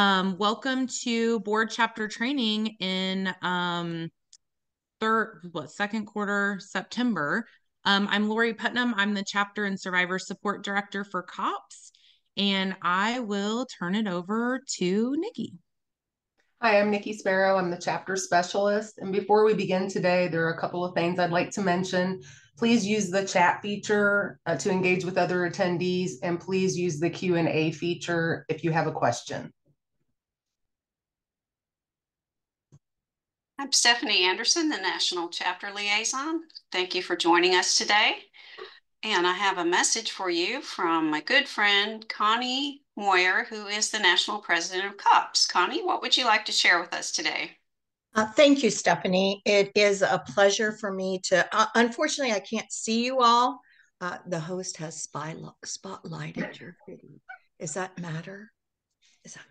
Welcome to board chapter training in second quarter September. I'm Lori Putnam. I'm the chapter and survivor support director for C.O.P.S. And I will turn it over to Nikki. Hi, I'm Nikki Sparrow. I'm the chapter specialist. And before we begin today, there are a couple of things I'd like to mention. Please use the chat feature to engage with other attendees, and please use the Q&A feature if you have a question. I'm Stephanie Anderson, the National Chapter Liaison. Thank you for joining us today. And I have a message for you from my good friend, Connie Moyer, who is the National President of C.O.P.S. Connie, what would you like to share with us today? Thank you, Stephanie. It is a pleasure for me to, unfortunately, I can't see you all. The host has spotlighted your video. Does that matter?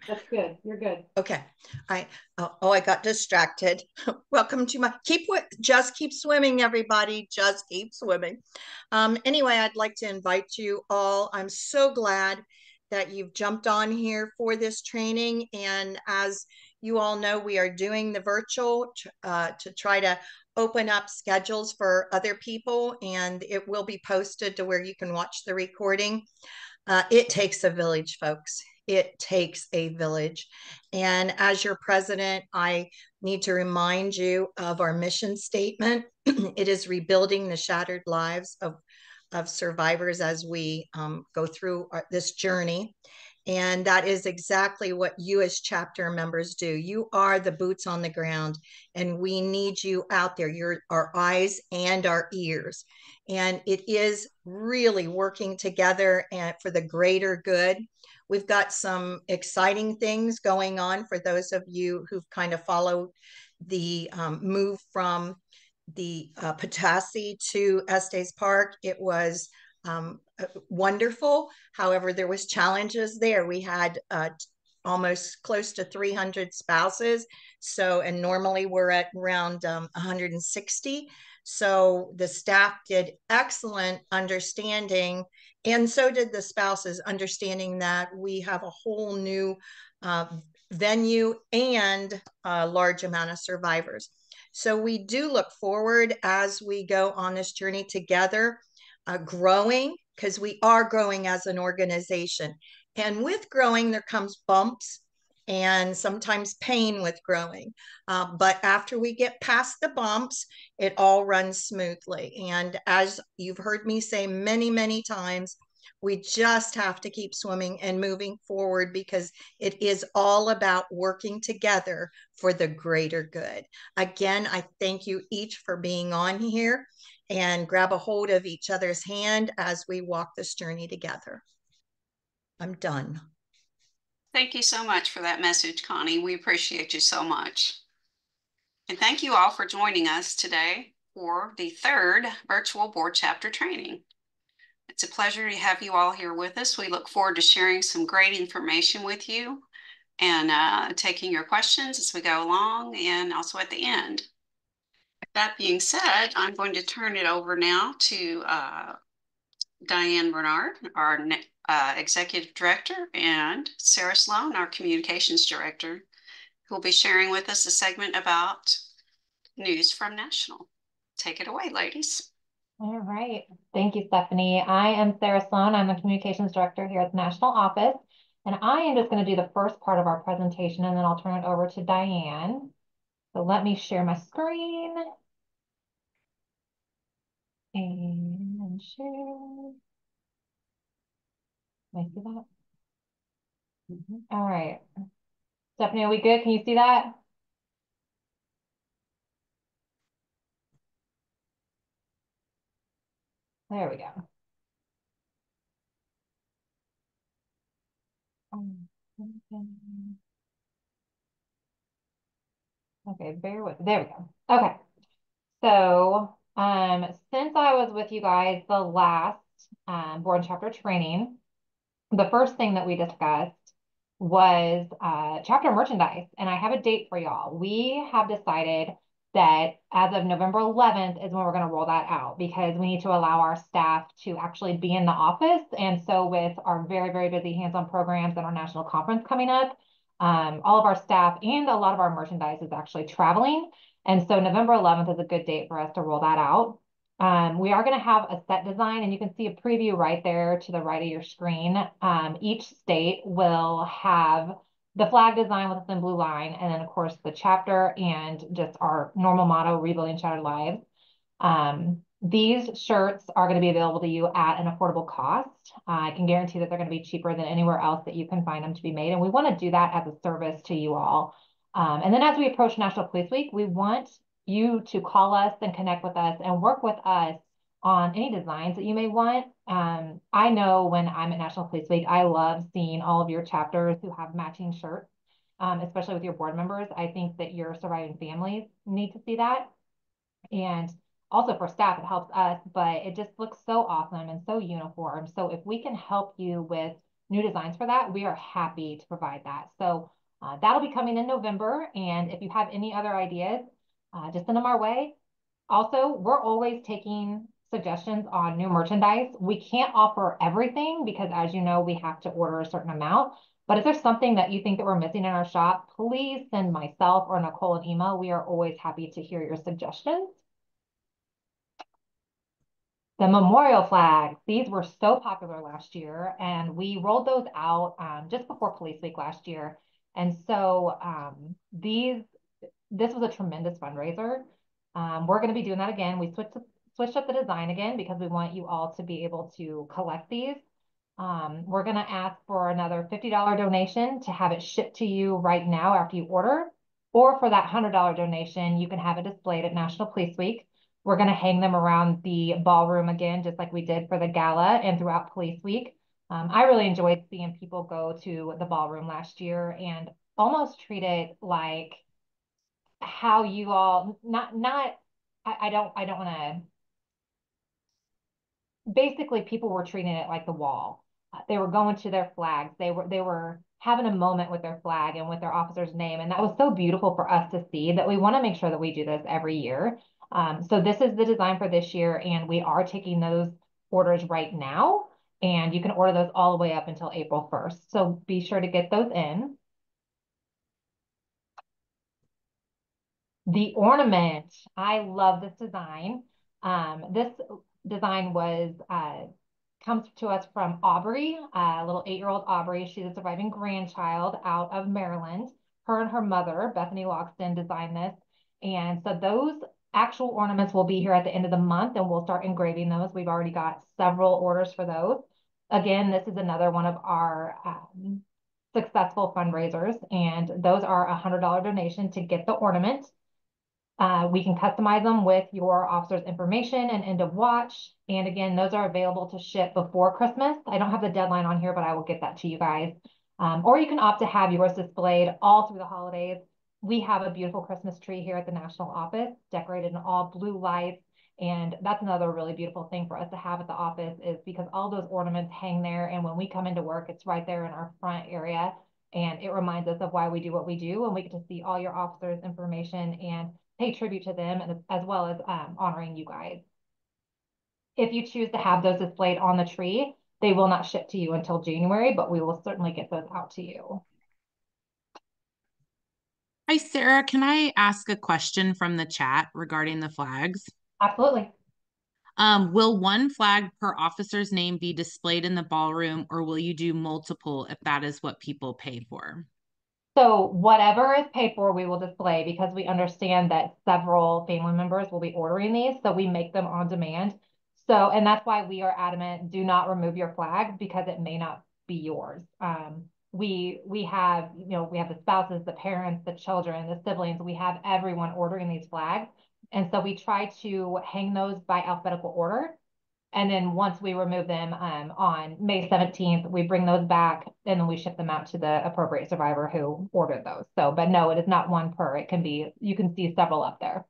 That's good. You're good. Okay. I got distracted. Welcome to my just keep swimming, everybody. Just keep swimming. Anyway, I'd like to invite you all. I'm so glad that you've jumped on here for this training. And as you all know, we are doing the virtual to try to open up schedules for other people, and it will be posted to where you can watch the recording. It takes a village, folks. It takes a village. And as your president, I need to remind you of our mission statement. It is rebuilding the shattered lives of survivors as we go through this journey. And that is exactly what you as chapter members do. You are the boots on the ground, and we need you out there. You're our eyes and our ears. And it is really working together and for the greater good. We've got some exciting things going on for those of you who've kind of followed the move from the Petoskey to Estes Park. It was wonderful. However, there was challenges there. We had almost close to 300 spouses. And normally we're at around 160. So the staff did excellent understanding, and so did the spouses, understanding that we have a whole new venue and a large amount of survivors. So we do look forward as we go on this journey together, growing, because we are growing as an organization. And with growing, there comes bumps and sometimes pain with growing. But after we get past the bumps, it all runs smoothly. And as you've heard me say many, many times, we just have to keep swimming and moving forward, because it is all about working together for the greater good. Again, I thank you each for being on here, and grab a hold of each other's hand as we walk this journey together. I'm done. Thank you so much for that message, Connie. We appreciate you so much. And thank you all for joining us today for the third virtual board chapter training. It's a pleasure to have you all here with us. We look forward to sharing some great information with you and taking your questions as we go along and also at the end. That being said, I'm going to turn it over now to Diane Bernard, our Executive Director, and Sarah Sloan, our Communications Director, who will be sharing with us a segment about news from National. Take it away, ladies. All right. Thank you, Stephanie. I am Sarah Sloan. I'm the Communications Director here at the National Office, and I am just going to do the first part of our presentation, and then I'll turn it over to Diane. So let me share my screen. And share. Can I see that? All right. Stephanie, are we good? Can you see that? There we go. Okay, bear with. There we go. Okay. So, since I was with you guys the last board chapter training, the first thing that we discussed was chapter merchandise, and I have a date for y'all. We have decided that as of November 11th is when we're going to roll that out, because we need to allow our staff to actually be in the office. And so with our very, very busy hands-on programs and our national conference coming up, all of our staff and a lot of our merchandise is actually traveling. And so November 11th is a good date for us to roll that out. We are going to have a set design, and you can see a preview right there to the right of your screen. Each state will have the flag design with a thin blue line, and then of course the chapter and just our normal motto, Rebuilding Shattered Lives. These shirts are going to be available to you at an affordable cost. I can guarantee that they're going to be cheaper than anywhere else that you can find them to be made, and we want to do that as a service to you all. And then as we approach National Police Week, we want you to call us and connect with us and work with us on any designs that you may want. I know when I'm at National Police Week, I love seeing all of your chapters who have matching shirts, especially with your board members. I think that your surviving families need to see that. And also for staff, it helps us, but it just looks so awesome and so uniform. So if we can help you with new designs for that, we are happy to provide that. So that'll be coming in November. And if you have any other ideas, just send them our way. Also, we're always taking suggestions on new merchandise. We can't offer everything because, as you know, we have to order a certain amount. But if there's something that you think that we're missing in our shop, please send myself or Nicole an email. We are always happy to hear your suggestions. The memorial flags, these were so popular last year, and we rolled those out just before Police Week last year. And so this was a tremendous fundraiser. We're going to be doing that again. We switched up the design again because we want you all to be able to collect these. We're going to ask for another $50 donation to have it shipped to you right now after you order, or for that $100 donation, you can have it displayed at National Police Week. We're going to hang them around the ballroom again, just like we did for the gala and throughout Police Week. I really enjoyed seeing people go to the ballroom last year and almost treat it like how you all I don't want to, basically people were treating it like the wall. They were going to their flags. They were having a moment with their flag and with their officer's name. And that was so beautiful for us to see that we want to make sure that we do this every year. So this is the design for this year, and we are taking those orders right now. And you can order those all the way up until April 1st. So be sure to get those in. The ornament, I love this design. This design comes to us from Aubrey, a little 8-year-old Aubrey. She's a surviving grandchild out of Maryland. Her and her mother, Bethany Loxton, designed this. And so those actual ornaments will be here at the end of the month, and we'll start engraving those. We've already got several orders for those. Again, this is another one of our successful fundraisers, and those are a $100 donation to get the ornament. We can customize them with your officer's information and end of watch. And again, those are available to ship before Christmas. I don't have the deadline on here, but I will get that to you guys. Or you can opt to have yours displayed all through the holidays. We have a beautiful Christmas tree here at the national office, decorated in all blue lights. And that's another really beautiful thing for us to have at the office, is because all those ornaments hang there. And when we come into work, it's right there in our front area. And it reminds us of why we do what we do. And we get to see all your officers' information and pay tribute to them, and as well as honoring you guys. If you choose to have those displayed on the tree, they will not ship to you until January, but we will certainly get those out to you. Hi, Sarah. Can I ask a question from the chat regarding the flags? Absolutely. Will one flag per officer's name be displayed in the ballroom, or will you do multiple if that is what people pay for? So whatever is paid for, we will display, because we understand that several family members will be ordering these. So we make them on demand. So, and that's why we are adamant, do not remove your flag, because it may not be yours. We have, we have the spouses, the parents, the children, the siblings, we have everyone ordering these flags. And so we try to hang those by alphabetical order. And then once we remove them on May 17th, we bring those back, and then we ship them out to the appropriate survivor who ordered those. So, but no, it is not one per. It can be, you can see several up there.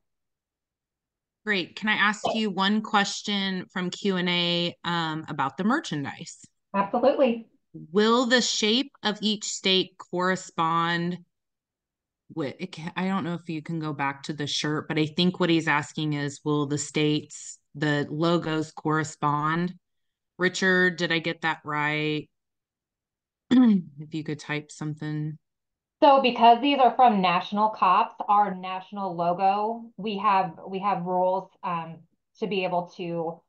Great. Can I ask you one question from Q&A about the merchandise? Absolutely. Will the shape of each state correspond I don't know if you can go back to the shirt, but I think what he's asking is, will the logos correspond? Richard, did I get that right? If you could type something. So because these are from national COPS, our national logo, we have rules to be able to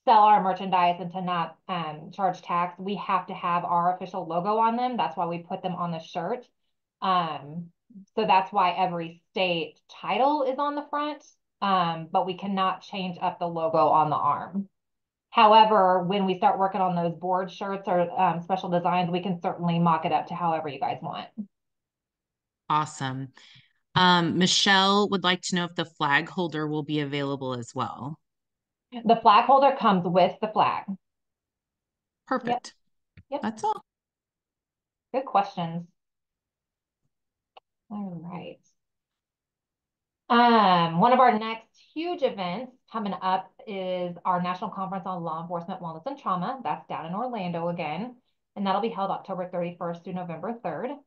sell our merchandise and to not charge tax. We have to have our official logo on them. That's why we put them on the shirt. Um, so that's why every state title is on the front, but we cannot change up the logo on the arm. However, when we start working on those board shirts or special designs, we can certainly mock it up to however you guys want. Awesome. Michelle would like to know if the flag holder will be available as well. The flag holder comes with the flag. Perfect. Yep. That's all. Good questions. All right. One of our next huge events coming up is our National Conference on Law Enforcement, Wellness, and Trauma. That's down in Orlando again, and that'll be held October 31st through November 3rd.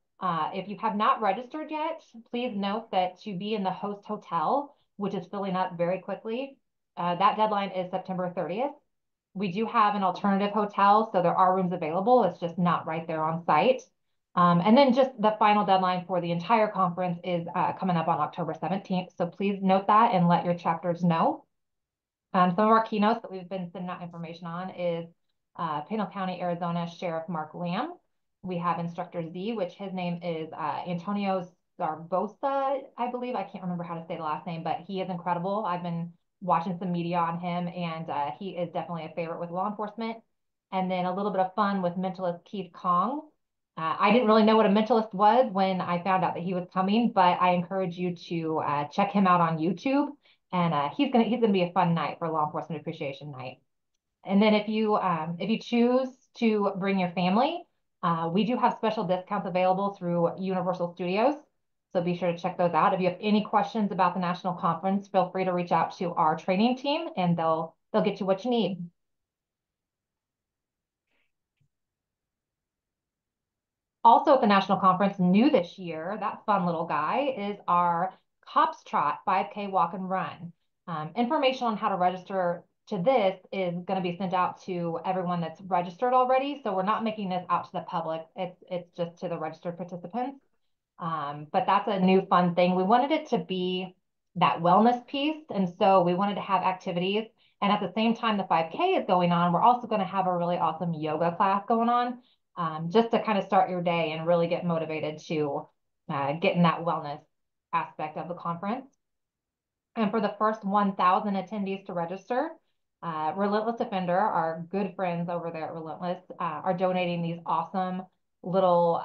If you have not registered yet, please note that to be in the host hotel, which is filling up very quickly, that deadline is September 30th. We do have an alternative hotel, so there are rooms available. It's just not right there on site. And then just the final deadline for the entire conference is coming up on October 17th. So please note that and let your chapters know. Some of our keynotes that we've been sending out information on is Pinal County, Arizona Sheriff Mark Lamb. We have Instructor Z, which his name is Antonio Zarbosa, I believe. I can't remember how to say the last name, but he is incredible. I've been watching some media on him, and he is definitely a favorite with law enforcement. And then a little bit of fun with mentalist Keith Kong. I didn't really know what a mentalist was when I found out that he was coming, but I encourage you to check him out on YouTube. And he's gonna be a fun night for Law Enforcement Appreciation Night. And then if you choose to bring your family, we do have special discounts available through Universal Studios. So be sure to check those out. If you have any questions about the national conference, feel free to reach out to our training team, and they'll get you what you need. Also at the national conference, new this year, that fun little guy is our COPS Trot 5K walk and run. Information on how to register to this is going to be sent out to everyone that's registered already. So we're not making this out to the public. It's just to the registered participants. But that's a new fun thing. We wanted it to be that wellness piece. And so we wanted to have activities. And at the same time the 5K is going on, we're also going to have a really awesome yoga class going on, just to kind of start your day and really get motivated to get in that wellness aspect of the conference. And for the first 1,000 attendees to register, Relentless Offender, our good friends over there at Relentless, are donating these awesome little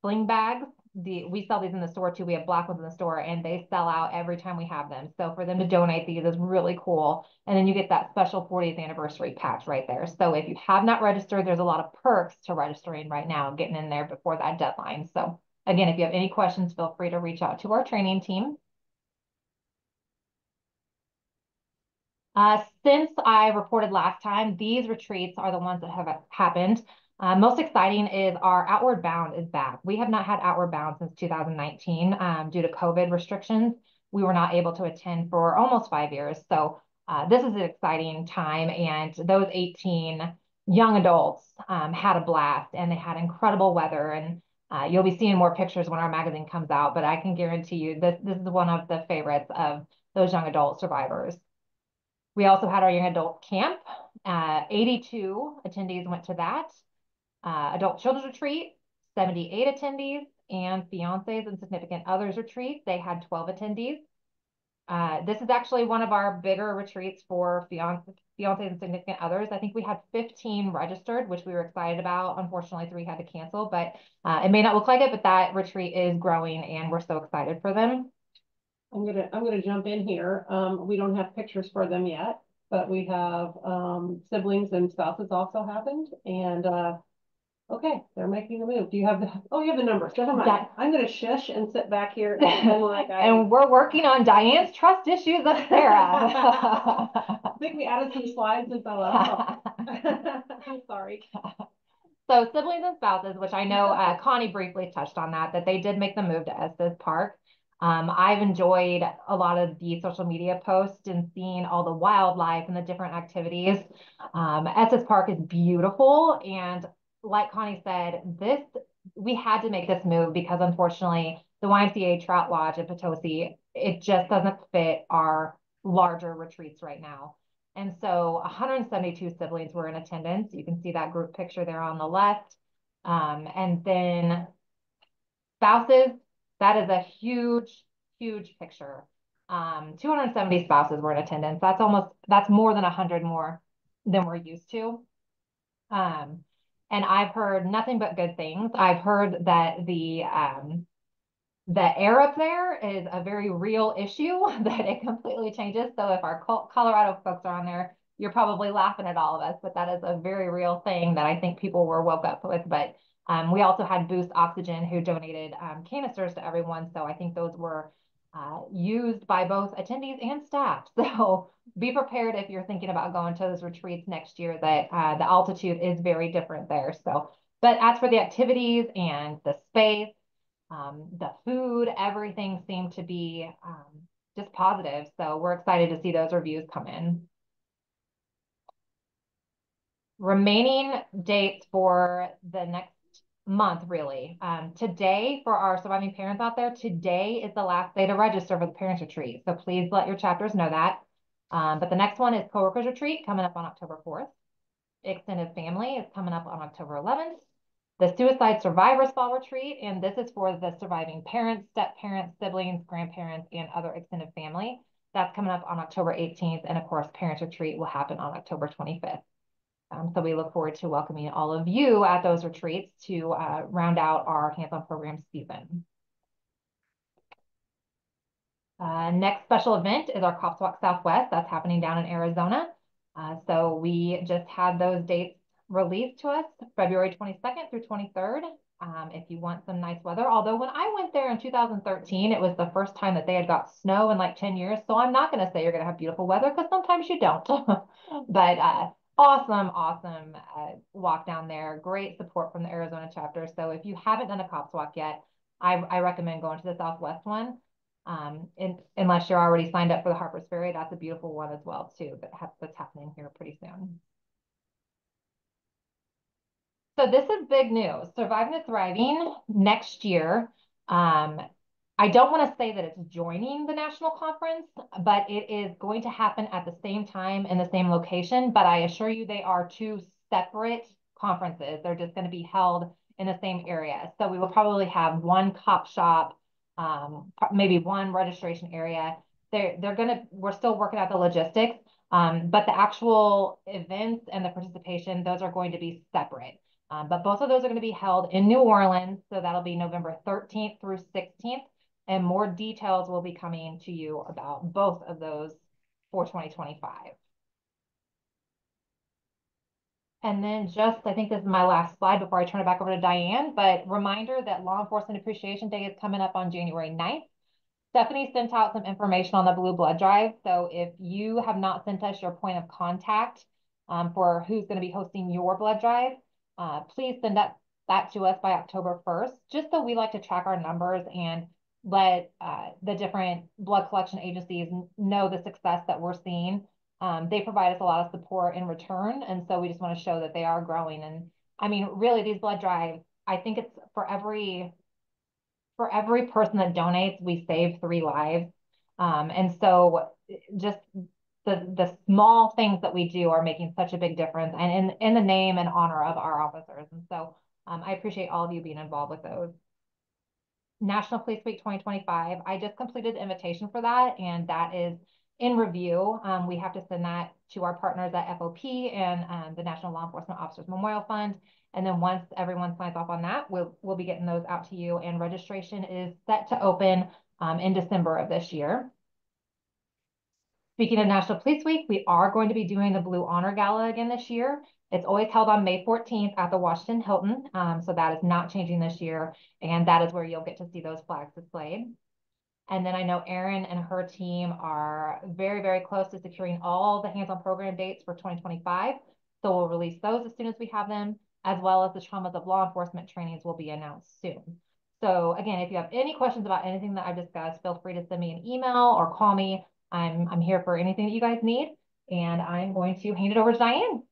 sling bags. We sell these in the store too. We have black ones in the store, and they sell out every time we have them. So for them to donate these is really cool. And then you get that special 40th anniversary patch right there. So if you have not registered, there's a lot of perks to registering right now, getting in there before that deadline. So again, if you have any questions, feel free to reach out to our training team. Since I reported last time, these retreats are the ones that have happened. Most exciting is our Outward Bound is back. We have not had Outward Bound since 2019 due to COVID restrictions. We were not able to attend for almost 5 years. So this is an exciting time. And those 18 young adults had a blast, and they had incredible weather. And you'll be seeing more pictures when our magazine comes out. But I can guarantee you this is one of the favorites of those young adult survivors. We also had our young adult camp. 82 attendees went to that. Adult children's retreat, 78 attendees, and fiancés and significant others retreat. They had 12 attendees. This is actually one of our bigger retreats for fiancés and significant others. I think we had 15 registered, which we were excited about. Unfortunately, 3 had to cancel, but it may not look like it, but that retreat is growing, and we're so excited for them. I'm gonna jump in here. We don't have pictures for them yet, but we have siblings and spouses also happened. And okay, they're making a move. Do you have the you have the numbers. Never mind. Yeah. I'm gonna shush and sit back here and like and we're working on Diane's trust issues of Sarah. I think we added some slides since I last. I'm sorry. So siblings and spouses, which I know Connie briefly touched on that they did make the move to Estes Park. I've enjoyed a lot of the social media posts and seeing all the wildlife and the different activities. Estes Park is beautiful. And like Connie said, we had to make this move because unfortunately the YMCA Trout Lodge in Potosi, it just doesn't fit our larger retreats right now. And so 172 siblings were in attendance. You can see that group picture there on the left. And then spouses, that is a huge, huge picture. 270 spouses were in attendance. That's more than 100 more than we're used to. And I've heard nothing but good things. I've heard that the air up there is a very real issue, that it completely changes. So if our Colorado folks are on there, you're probably laughing at all of us, but that is a very real thing that I think people were woke up with. But we also had Boost Oxygen who donated canisters to everyone. So I think those were used by both attendees and staff. So be prepared if you're thinking about going to those retreats next year, that the altitude is very different there. So, but as for the activities and the space, the food, everything seemed to be just positive. So we're excited to see those reviews come in. Remaining dates for the next month, really. Today, for our surviving parents out there, today is the last day to register for the parents retreat. So please let your chapters know that. But the next one is coworkers retreat coming up on October 4th. Extended family is coming up on October 11th. The Suicide Survivors Fall Retreat, and this is for the surviving parents, step-parents, siblings, grandparents, and other extended family. That's coming up on October 18th, and of course, Parents Retreat will happen on October 25th. So we look forward to welcoming all of you at those retreats to round out our hands-on program season. Next special event is our C.O.P.S Walk Southwest. That's happening down in Arizona. So we just had those dates released to us, February 22nd through 23rd. If you want some nice weather, although when I went there in 2013, it was the first time that they had got snow in like 10 years. So I'm not going to say you're going to have beautiful weather, because sometimes you don't. But awesome walk down there. Great support from the Arizona chapter. So if you haven't done a C.O.P.S Walk yet, I recommend going to the Southwest one. Unless you're already signed up for the Harper's Ferry, that's a beautiful one as well too, that's happening here pretty soon. So this is big news. Surviving and Thriving next year. I don't want to say that it's joining the national conference, but it is going to happen at the same time in the same location. But I assure you, they are two separate conferences. They're just going to be held in the same area. So we will probably have one cop shop, maybe one registration area. We're still working out the logistics, but the actual events and the participation, those are going to be separate. But both of those are going to be held in New Orleans. So that'll be November 13th through 16th. And more details will be coming to you about both of those for 2025. And then I think this is my last slide before I turn it back over to Diane, but reminder that Law Enforcement Appreciation Day is coming up on January 9th. Stephanie sent out some information on the Blue Blood Drive. So if you have not sent us your point of contact for who's going to be hosting your blood drive, please send that to us by October 1st, just so we like to track our numbers and let the different blood collection agencies know the success that we're seeing. They provide us a lot of support in return. And so we just want to show that they are growing. And I mean, really, these blood drives, I think it's for every person that donates, we save 3 lives. And so just the small things that we do are making such a big difference, and in the name and honor of our officers. And so I appreciate all of you being involved with those. National Police Week 2025, I just completed the invitation for that, and that is in review. We have to send that to our partners at FOP and the National Law Enforcement Officers Memorial Fund. And then once everyone signs off on that, we'll be getting those out to you. And registration is set to open in December of this year. Speaking of National Police Week, we are going to be doing the Blue Honor Gala again this year. It's always held on May 14th at the Washington Hilton. So that is not changing this year. And that is where you'll get to see those flags displayed. And then I know Erin and her team are very, very close to securing all the hands-on program dates for 2025. So we'll release those as soon as we have them. as well as the traumas of law enforcement trainings will be announced soon. So again, if you have any questions about anything that I've discussed, feel free to send me an email or call me. I'm here for anything that you guys need, and I'm going to hand it over to Diane.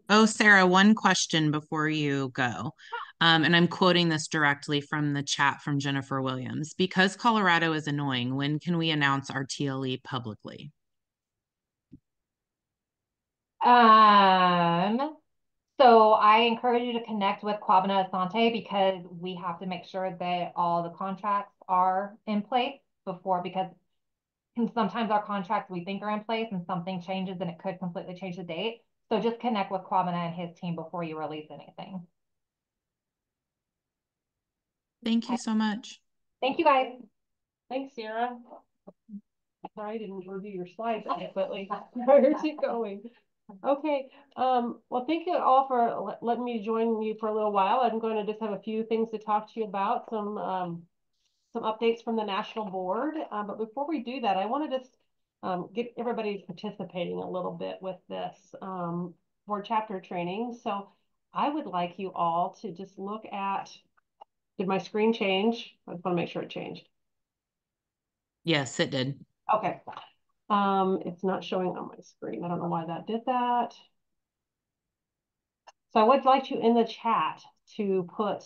Oh, Sarah, one question before you go. And I'm quoting this directly from the chat from Jennifer Williams. Because Colorado is annoying, when can we announce our TLE publicly? So I encourage you to connect with Quabana Asante because we have to make sure that all the contracts are in place because sometimes our contracts we think are in place and something changes and it could completely change the date. So just connect with Quabana and his team before you release anything. Thank you so much. Thank you guys. Thanks, Sarah. Sorry, I didn't review your slides adequately prior to going. Okay, well, thank you all for letting me join you for a little while. I'm going to just have a few things to talk to you about, some updates from the national board. But before we do that, I want to just get everybody participating a little bit with this board chapter training. So I would like you all to just look at, did my screen change? I just want to make sure it changed. Yes, it did. Okay. It's not showing on my screen. I don't know why that did that. So I would like you in the chat to put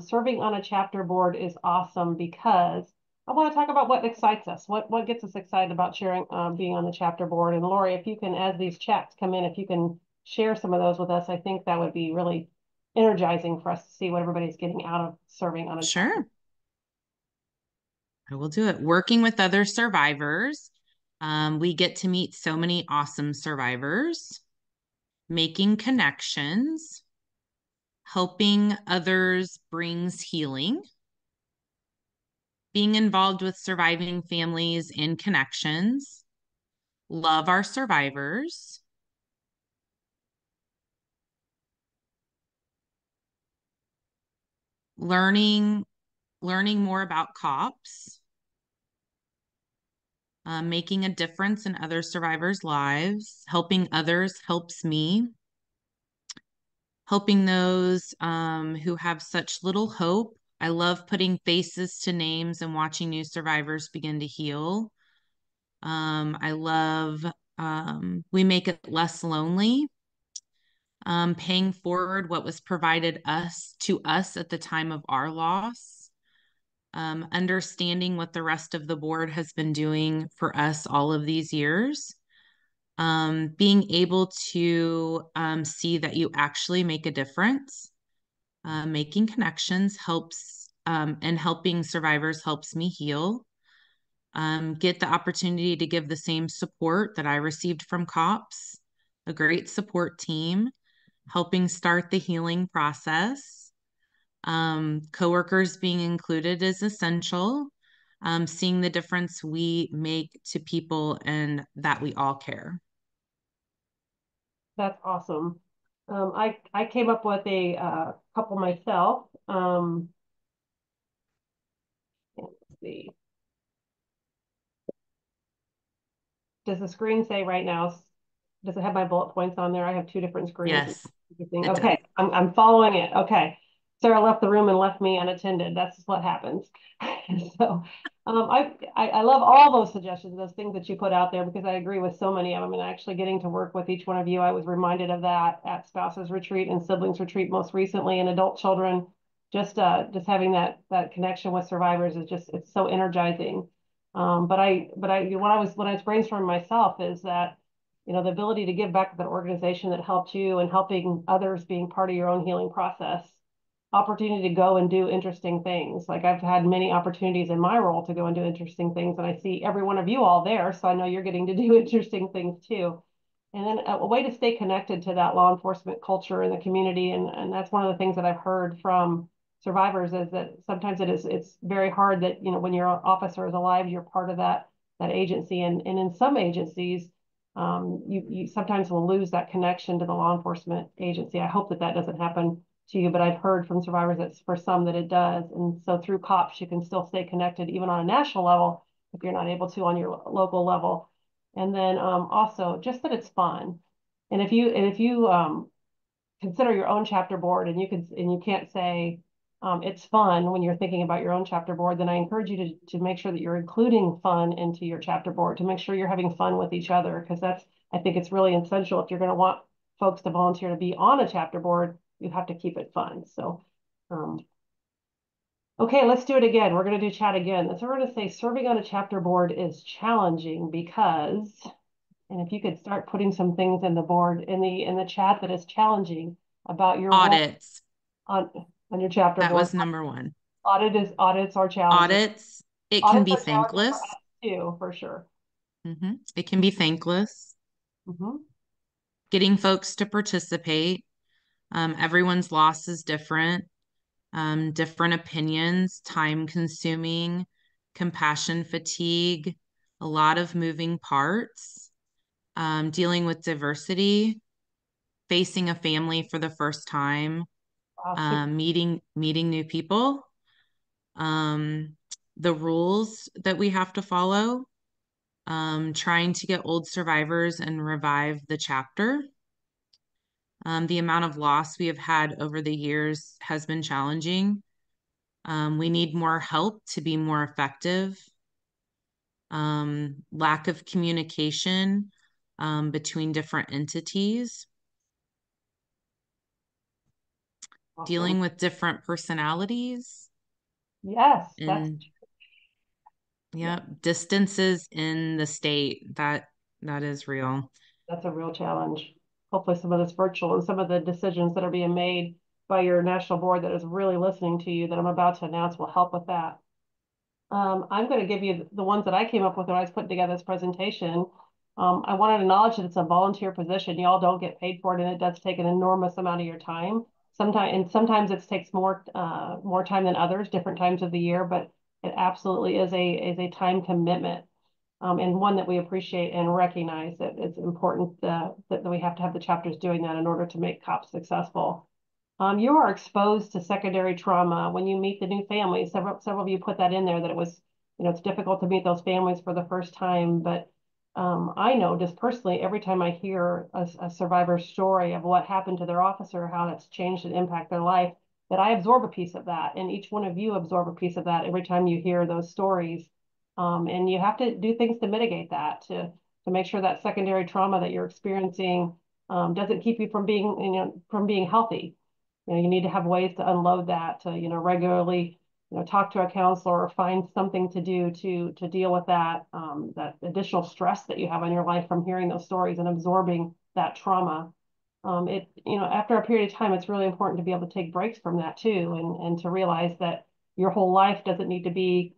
serving on a chapter board is awesome because I want to talk about what excites us, what gets us excited about sharing, being on the chapter board. And Lori, if you can, as these chats come in, if you can share some of those with us, I think that would be really energizing for us to see what everybody's getting out of serving on a chapter. Sure. I will do it. Working with other survivors. We get to meet so many awesome survivors, making connections, helping others brings healing, being involved with surviving families and connections, love our survivors, learning more about C.O.P.S, making a difference in other survivors' lives, helping others helps me, helping those who have such little hope. I love putting faces to names and watching new survivors begin to heal. I love we make it less lonely. Paying forward what was provided to us at the time of our loss. Understanding what the rest of the board has been doing for us all of these years. Being able to see that you actually make a difference. Making connections helps, and helping survivors helps me heal. Get the opportunity to give the same support that I received from C.O.P.S, a great support team, helping start the healing process. Coworkers being included is essential. Seeing the difference we make to people and that we all care. That's awesome. I came up with a couple myself. Let's see. Does the screen say right now? Does it have my bullet points on there? I have two different screens. Yes. Okay, I'm following it. Okay. Sarah left the room and left me unattended. That's what happens. So I love all those suggestions, those things that you put out there, because I agree with so many of them. And actually getting to work with each one of you, I was reminded of that at Spouses Retreat and Siblings Retreat most recently, and adult children. Just having that connection with survivors is it's so energizing. But when I was brainstorming myself is that, you know, the ability to give back to that organization that helped you and helping others being part of your own healing process, opportunity to go and do interesting things. Like I've had many opportunities in my role to go and do interesting things, and I see every one of you all there, so I know you're getting to do interesting things too. And then a way to stay connected to that law enforcement culture in the community, and that's one of the things that I've heard from survivors is that sometimes it's very hard that, you know, when your officer is alive, you're part of that agency, and in some agencies, you sometimes will lose that connection to the law enforcement agency. I hope that doesn't happen to you, but I've heard from survivors that for some that it does. And so through C.O.P.S, you can still stay connected even on a national level if you're not able to on your local level. And then also just that it's fun. And if you consider your own chapter board, and you can't say it's fun when you're thinking about your own chapter board, then I encourage you to make sure that you're including fun into your chapter board, to make sure you're having fun with each other, because I think it's really essential. If you're going to want folks to volunteer to be on a chapter board, you have to keep it fun. So, okay, let's do it again. We're going to do chat again. So we're going to say serving on a chapter board is challenging because, and if you could start putting some things in the board in the chat that is challenging about your role Audits. on your chapter That board. was number one. Audits are challenging. Audits. It can Audits be are challenging for thankless. us too, for sure. It can be thankless. Getting folks to participate. Everyone's loss is different. Different opinions, time consuming, compassion fatigue, a lot of moving parts, dealing with diversity, facing a family for the first time, Awesome. meeting new people, the rules that we have to follow, trying to get old survivors and revive the chapter. The amount of loss we have had over the years has been challenging. We need more help to be more effective. Lack of communication between different entities. Awesome. Dealing with different personalities. Yes, And yeah, distances in the state. That is real. That's a real challenge. Hopefully some of this virtual and some of the decisions that are being made by your national board that is really listening to you that I'm about to announce will help with that. I'm going to give you the ones that I came up with when I was putting together this presentation. I want to acknowledge that it's a volunteer position. Y'all don't get paid for it, and it does take an enormous amount of your time. Sometimes it takes more time than others, different times of the year, but it absolutely is a time commitment. And one that we appreciate and recognize that it's important that we have to have the chapters doing that in order to make C.O.P.S successful. You are exposed to secondary trauma when you meet the new families. Several of you put that in there, that it was, it's difficult to meet those families for the first time. But I know just personally, every time I hear a survivor's story of what happened to their officer, how that's changed and impacted their life, that I absorb a piece of that. And each one of you absorb a piece of that every time you hear those stories. And you have to do things to mitigate that, to make sure that secondary trauma that you're experiencing doesn't keep you from being healthy. You need to have ways to unload that, to regularly talk to a counselor or find something to do to deal with that that additional stress that you have on your life from hearing those stories and absorbing that trauma. After a period of time, it's really important to be able to take breaks from that too, and to realize that your whole life doesn't need to be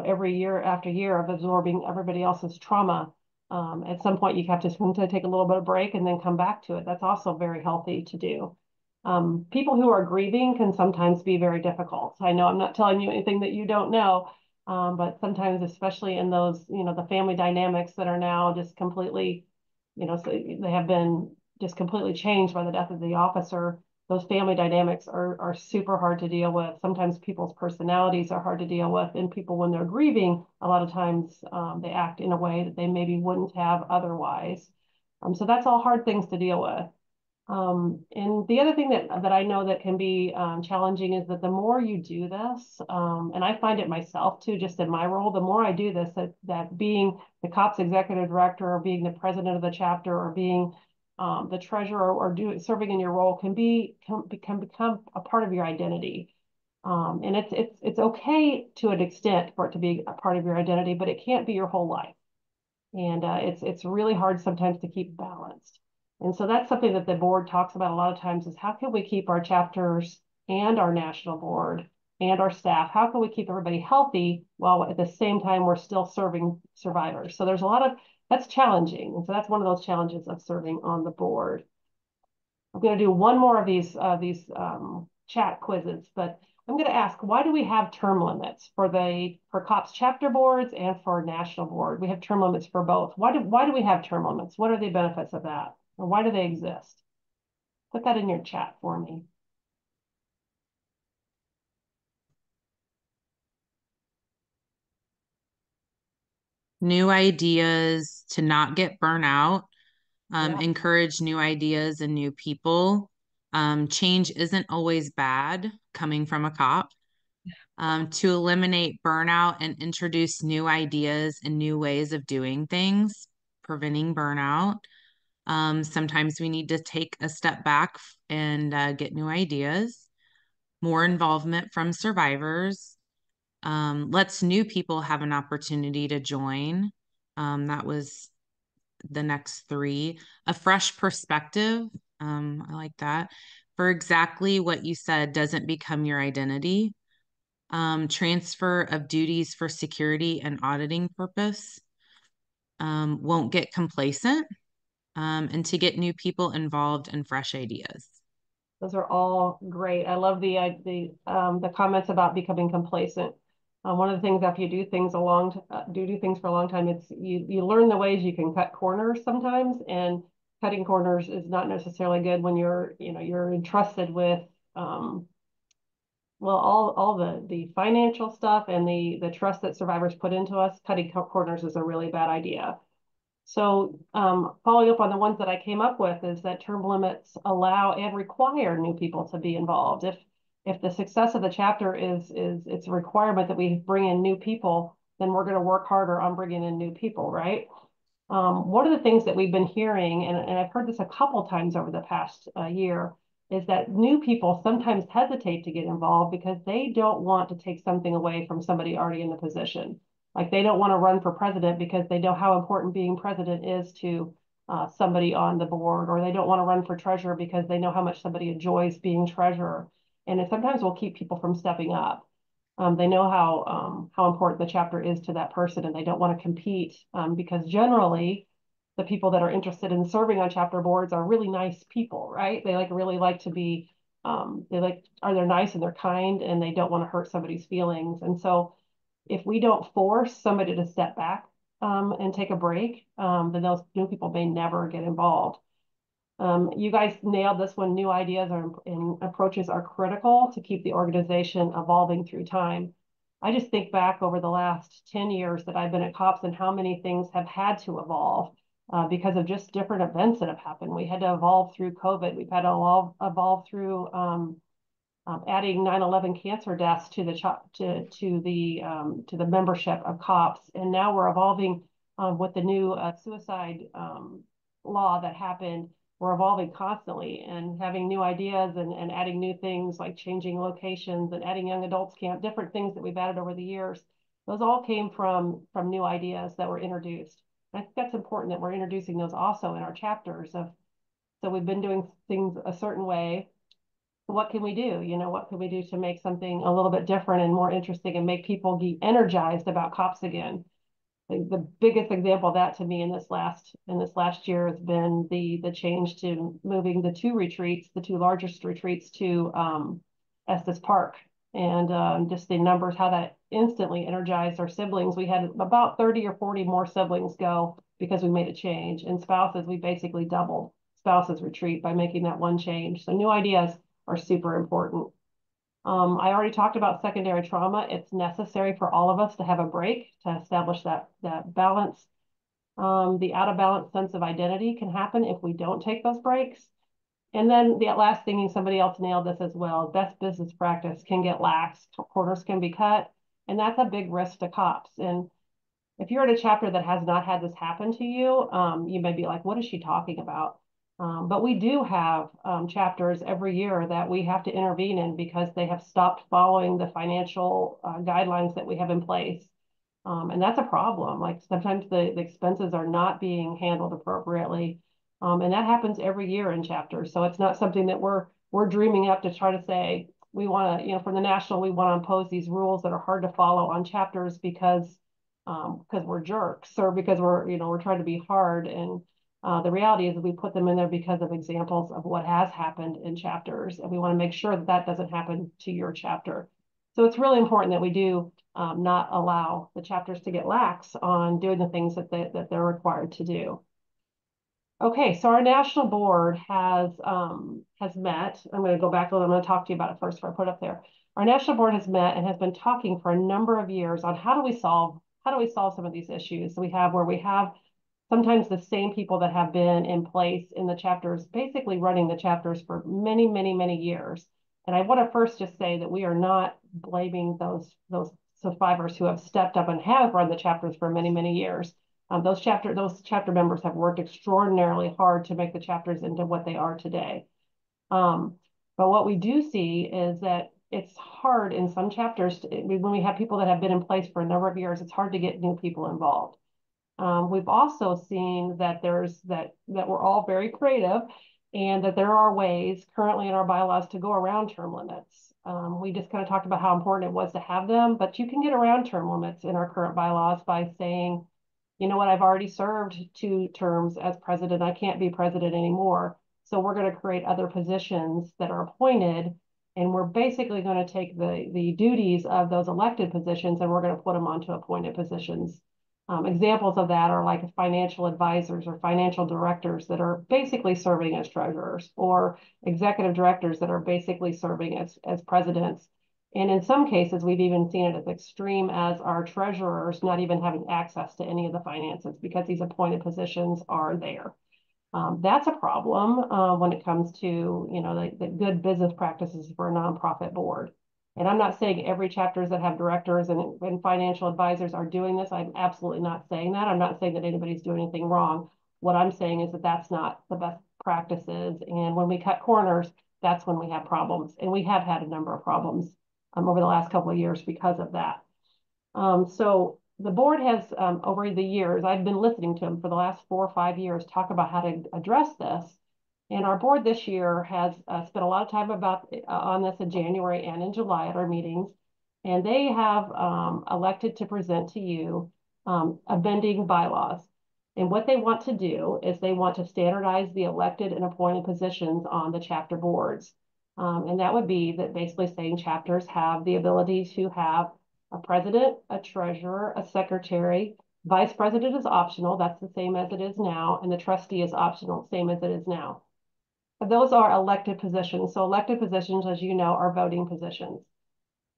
every year after year of absorbing everybody else's trauma. At some point you have to take a little bit of break and then come back to it. That's also very healthy to do. People who are grieving can sometimes be very difficult. I know I'm not telling you anything that you don't know, but sometimes, especially in those, the family dynamics that are now just completely, so they have been just completely changed by the death of the officer. Those family dynamics are super hard to deal with. Sometimes people's personalities are hard to deal with, and people, when they're grieving, a lot of times they act in a way that they maybe wouldn't have otherwise. So that's all hard things to deal with. And the other thing that I know that can be challenging is that the more you do this, and I find it myself too, just in my role, the more I do this, that being the C.O.P.S executive director, or being the president of the chapter, or being the treasurer, or serving in your role can become a part of your identity. And it's okay to an extent for it to be a part of your identity, but it can't be your whole life. And it's really hard sometimes to keep balanced. And so that's something that the board talks about a lot of times, is how can we keep our chapters and our national board and our staff, how can we keep everybody healthy while at the same time we're still serving survivors? So there's that's challenging. And so that's one of those challenges of serving on the board. I'm going to do one more of these chat quizzes, but I'm going to ask, why do we have term limits for C.O.P.S chapter boards and for national board? We have term limits for both. Why do we have term limits? What are the benefits of that? Or why do they exist? Put that in your chat for me. New ideas, to not get burnt out, Yeah. encourage new ideas and new people, Change isn't always bad coming from a cop. To eliminate burnout and introduce new ideas and new ways of doing things, preventing burnout. Sometimes we need to take a step back and get new ideas, more involvement from survivors, lets new people have an opportunity to join. That was the next three. A fresh perspective. I like that. For exactly what you said, doesn't become your identity. Transfer of duties for security and auditing purpose. Won't get complacent. And to get new people involved and fresh ideas. Those are all great. I love the comments about becoming complacent. One of the things after you do things do things for a long time, it's you learn the ways you can cut corners sometimes, and cutting corners is not necessarily good when you're entrusted with well, all the financial stuff and the trust that survivors put into us. Cutting corners is a really bad idea. So following up on the ones that I came up with is that term limits allow and require new people to be involved. If the success of the chapter is it's a requirement that we bring in new people, then we're going to work harder on bringing in new people, right? One of the things that we've been hearing, and I've heard this a couple times over the past year, is that new people sometimes hesitate to get involved because they don't want to take something away from somebody already in the position. Like they don't want to run for president because they know how important being president is to somebody on the board, or they don't want to run for treasurer because they know how much somebody enjoys being treasurer. And it sometimes will keep people from stepping up. They know how important the chapter is to that person, and they don't want to compete because generally the people that are interested in serving on chapter boards are really nice people, right? They really like to be they're nice and they're kind, and they don't want to hurt somebody's feelings. And so if we don't force somebody to step back and take a break, then those new people may never get involved. You guys nailed this one. New ideas and approaches are critical to keep the organization evolving through time. I just think back over the last 10 years that I've been at C.O.P.S and how many things have had to evolve because of just different events that have happened. We had to evolve through COVID. We've had to evolve through adding 9/11 cancer deaths to the membership of C.O.P.S, and now we're evolving with the new suicide law that happened. We're evolving constantly and having new ideas and adding new things like changing locations and adding young adults camp, different things that we've added over the years. Those all came from new ideas that were introduced. I think that's important that we're introducing those also in our chapters of, so we've been doing things a certain way. What can we do? What can we do to make something a little bit different and more interesting and make people get energized about C.O.P.S again? The biggest example of that to me in this last year has been the change to moving the two largest retreats to Estes Park, and just the numbers, how that instantly energized our siblings. We had about 30 or 40 more siblings go because we made a change, and spouses, we basically doubled spouses retreat by making that one change. So new ideas are super important. I already talked about secondary trauma. It's necessary for all of us to have a break to establish that balance. The out of balance sense of identity can happen if we don't take those breaks. And then the last thing, and somebody else nailed this as well, best business practice can get lax, corners can be cut, and that's a big risk to C.O.P.S. And if you're in a chapter that has not had this happen to you, you may be like, what is she talking about? But we do have chapters every year that we have to intervene in because they have stopped following the financial guidelines that we have in place. And that's a problem. Like sometimes the expenses are not being handled appropriately. And that happens every year in chapters. So it's not something that we're dreaming up to try to say, we want to, from the national, we want to impose these rules that are hard to follow on chapters because we're jerks or because we're trying to be hard. And the reality is that we put them in there because of examples of what has happened in chapters, and we want to make sure that that doesn't happen to your chapter. So it's really important that we do not allow the chapters to get lax on doing the things that they're required to do. Okay, so our national board has met. I'm going to go back a little. I'm going to talk to you about it first before I put it up there. Our national board has met and has been talking for a number of years on how do we solve some of these issues we have, where we have sometimes the same people that have been in place in the chapters, basically running the chapters for many, many, many years. And I want to first just say that we are not blaming those survivors who have stepped up and have run the chapters for many, many years. Those chapter members have worked extraordinarily hard to make the chapters into what they are today. But what we do see is that it's hard in some chapters when we have people that have been in place for a number of years. It's hard to get new people involved. We've also seen that that we're all very creative, and that there are ways currently in our bylaws to go around term limits. We just kind of talked about how important it was to have them, but you can get around term limits in our current bylaws by saying, you know what, I've already served 2 terms as president. I can't be president anymore. So we're going to create other positions that are appointed, and we're basically going to take the duties of those elected positions and we're going to put them onto appointed positions. Examples of that are like financial advisors or financial directors that are basically serving as treasurers, or executive directors that are basically serving as presidents. And in some cases, we've even seen it as extreme as our treasurers not even having access to any of the finances because these appointed positions are there. That's a problem when it comes to, you know, the good business practices for a nonprofit board. And I'm not saying every chapters that have directors and financial advisors are doing this. I'm absolutely not saying that. I'm not saying that anybody's doing anything wrong. What I'm saying is that that's not the best practices. And when we cut corners, that's when we have problems. And we have had a number of problems over the last couple of years because of that. So the board has, over the years, I've been listening to them for the last 4 or 5 years, talk about how to address this. And our board this year has spent a lot of time on this in January and in July at our meetings. And they have elected to present to you amending bylaws. And what they want to do is they want to standardize the elected and appointed positions on the chapter boards. And that would be that basically saying chapters have the ability to have a president, a treasurer, a secretary. Vice president is optional. That's the same as it is now. And the trustee is optional, same as it is now. Those are elected positions. So elected positions, as you know, are voting positions.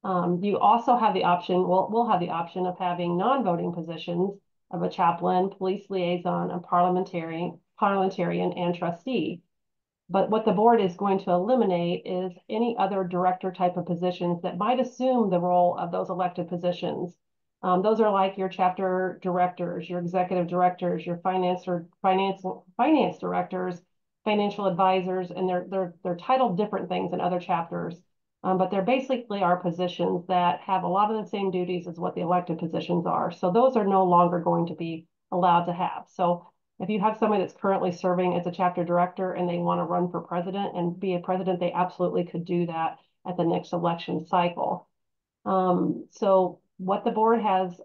You also have the option, we'll have the option of having non-voting positions of a chaplain, police liaison, and parliamentarian, and trustee. But what the board is going to eliminate is any other director type of positions that might assume the role of those elected positions. Those are like your chapter directors, your executive directors, your finance directors, financial advisors, and they're titled different things in other chapters. But they're basically our positions that have a lot of the same duties as what the elected positions are. So those are no longer going to be allowed to have. So if you have somebody that's currently serving as a chapter director and they want to run for president and be a president, they absolutely could do that at the next election cycle. So what the board has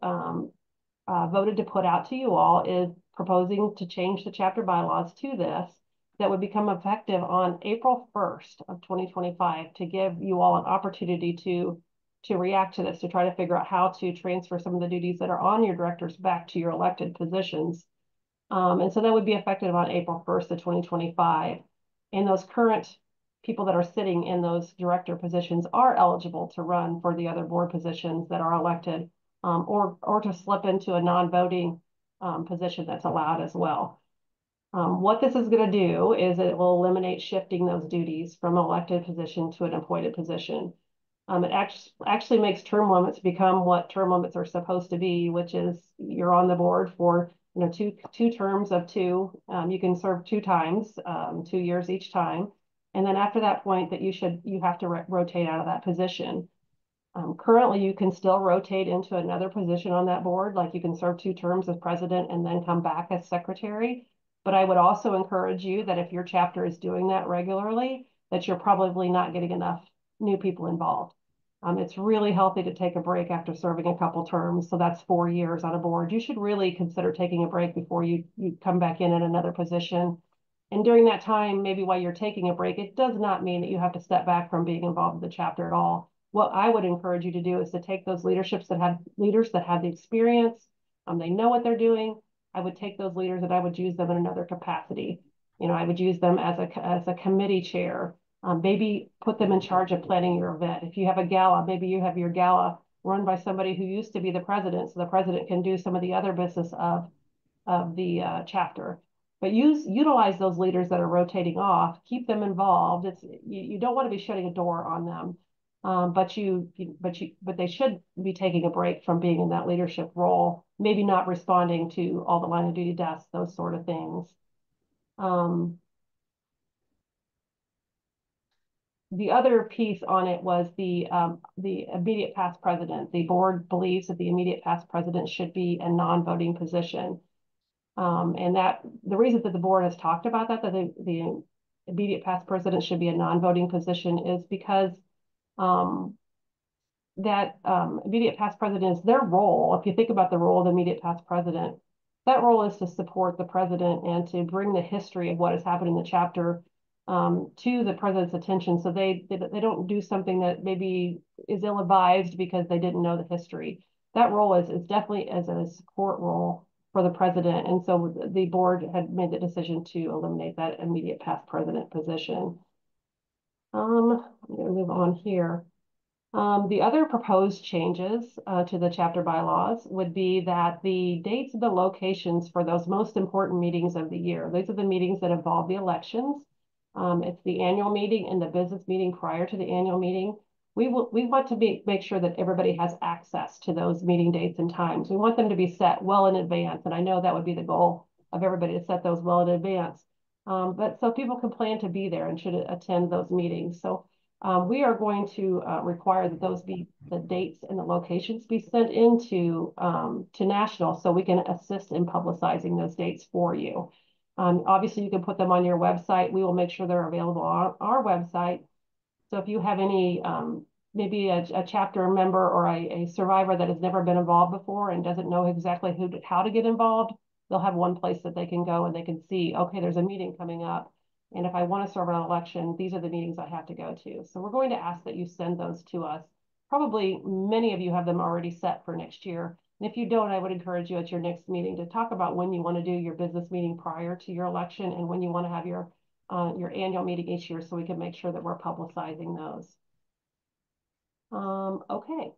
voted to put out to you all is proposing to change the chapter bylaws to this that would become effective on April 1st of 2025 to give you all an opportunity to react to this, to try to figure out how to transfer some of the duties that are on your directors back to your elected positions. And so that would be effective on April 1st of 2025. And those current people that are sitting in those director positions are eligible to run for the other board positions that are elected, or to slip into a non-voting position that's allowed as well. What this is going to do is it will eliminate shifting those duties from an elected position to an appointed position. It actually makes term limits become what term limits are supposed to be, which is you're on the board for two terms of 2. You can serve 2 times, 2 years each time, and then after that point that you have to rotate out of that position. Currently, you can still rotate into another position on that board, like you can serve 2 terms as president and then come back as secretary. But I would also encourage you that if your chapter is doing that regularly, that you're probably not getting enough new people involved. It's really healthy to take a break after serving a couple terms. So that's 4 years on a board. You should really consider taking a break before you come back in another position. And during that time, maybe while you're taking a break, it does not mean that you have to step back from being involved in the chapter at all. What I would encourage you to do is to take those leaders that have the experience, they know what they're doing. I would take those leaders and I would use them in another capacity. I would use them as a committee chair. Maybe put them in charge of planning your event. If you have a gala, maybe you have your gala run by somebody who used to be the president, so the president can do some of the other business of of the chapter. But utilize those leaders that are rotating off, keep them involved. You don't want to be shutting a door on them. But they should be taking a break from being in that leadership role, maybe not responding to all the line of duty deaths, those sort of things. The other piece on it was the immediate past president. The board believes that the immediate past president should be a non-voting position. And that the reason that the board has talked about that the immediate past president should be a non-voting position is because that immediate past president is their role. If you think about the role of the immediate past president, that role is to support the president and to bring the history of what has happened in the chapter to the president's attention. So they don't do something that maybe is ill-advised because they didn't know the history. That role is definitely as a support role for the president. And so the board had made the decision to eliminate that immediate past president position. I'm going to move on here. The other proposed changes to the chapter bylaws would be that the dates and the locations for those most important meetings of the year, these are the meetings that involve the elections. It's the annual meeting and the business meeting prior to the annual meeting. We want to make sure that everybody has access to those meeting dates and times. We want them to be set well in advance. And I know that would be the goal of everybody to set those well in advance. But so people can plan to be there and should attend those meetings. So we are going to require that those be the dates and the locations be sent into to national so we can assist in publicizing those dates for you. Obviously, you can put them on your website. We will make sure they're available on our website. So if you have any, maybe a chapter member or a survivor that has never been involved before and doesn't know exactly how to get involved, they'll have one place that they can go and they can see, okay, there's a meeting coming up. And if I want to serve an election, these are the meetings I have to go to. So we're going to ask that you send those to us. Probably many of you have them already set for next year. And if you don't, I would encourage you at your next meeting to talk about when you want to do your business meeting prior to your election and when you want to have your annual meeting each year so we can make sure that we're publicizing those. Okay.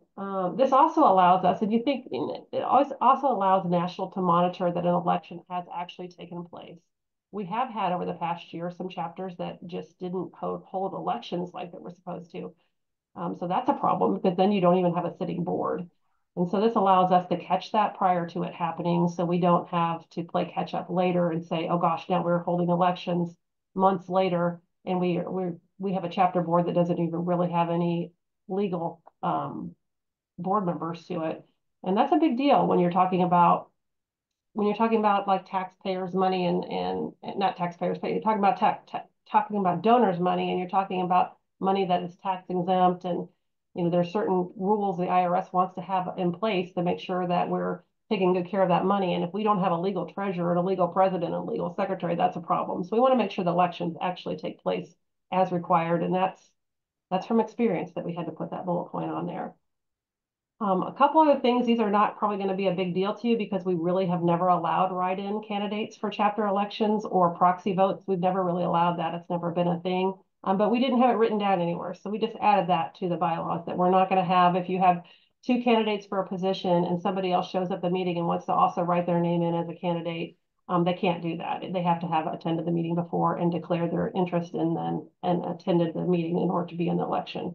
This also allows us, and you think it also allows national to monitor that an election has actually taken place. We have had over the past year some chapters that just didn't hold elections like they were supposed to. So that's a problem because then you don't even have a sitting board. And so this allows us to catch that prior to it happening so we don't have to play catch up later and say, oh gosh, now we're holding elections months later and we have a chapter board that doesn't even really have any legal board members to it. And that's a big deal when you're talking about like taxpayers' money and not taxpayers, but you're talking about donors' money, and you're talking about money that is tax exempt, and there's certain rules the IRS wants to have in place to make sure that we're taking good care of that money. And if we don't have a legal treasurer and a legal president and a legal secretary, that's a problem. So we want to make sure the elections actually take place as required, and that's from experience that we had to put that bullet point on there. A couple other things, these are not probably going to be a big deal to you because we really have never allowed write-in candidates for chapter elections or proxy votes. We've never really allowed that. It's never been a thing. But we didn't have it written down anywhere. So we just added that to the bylaws that we're not going to have, if you have two candidates for a position and somebody else shows up at the meeting and wants to also write their name in as a candidate, they can't do that. They have to have attended the meeting before and declare their interest in them and attended the meeting in order to be in the election.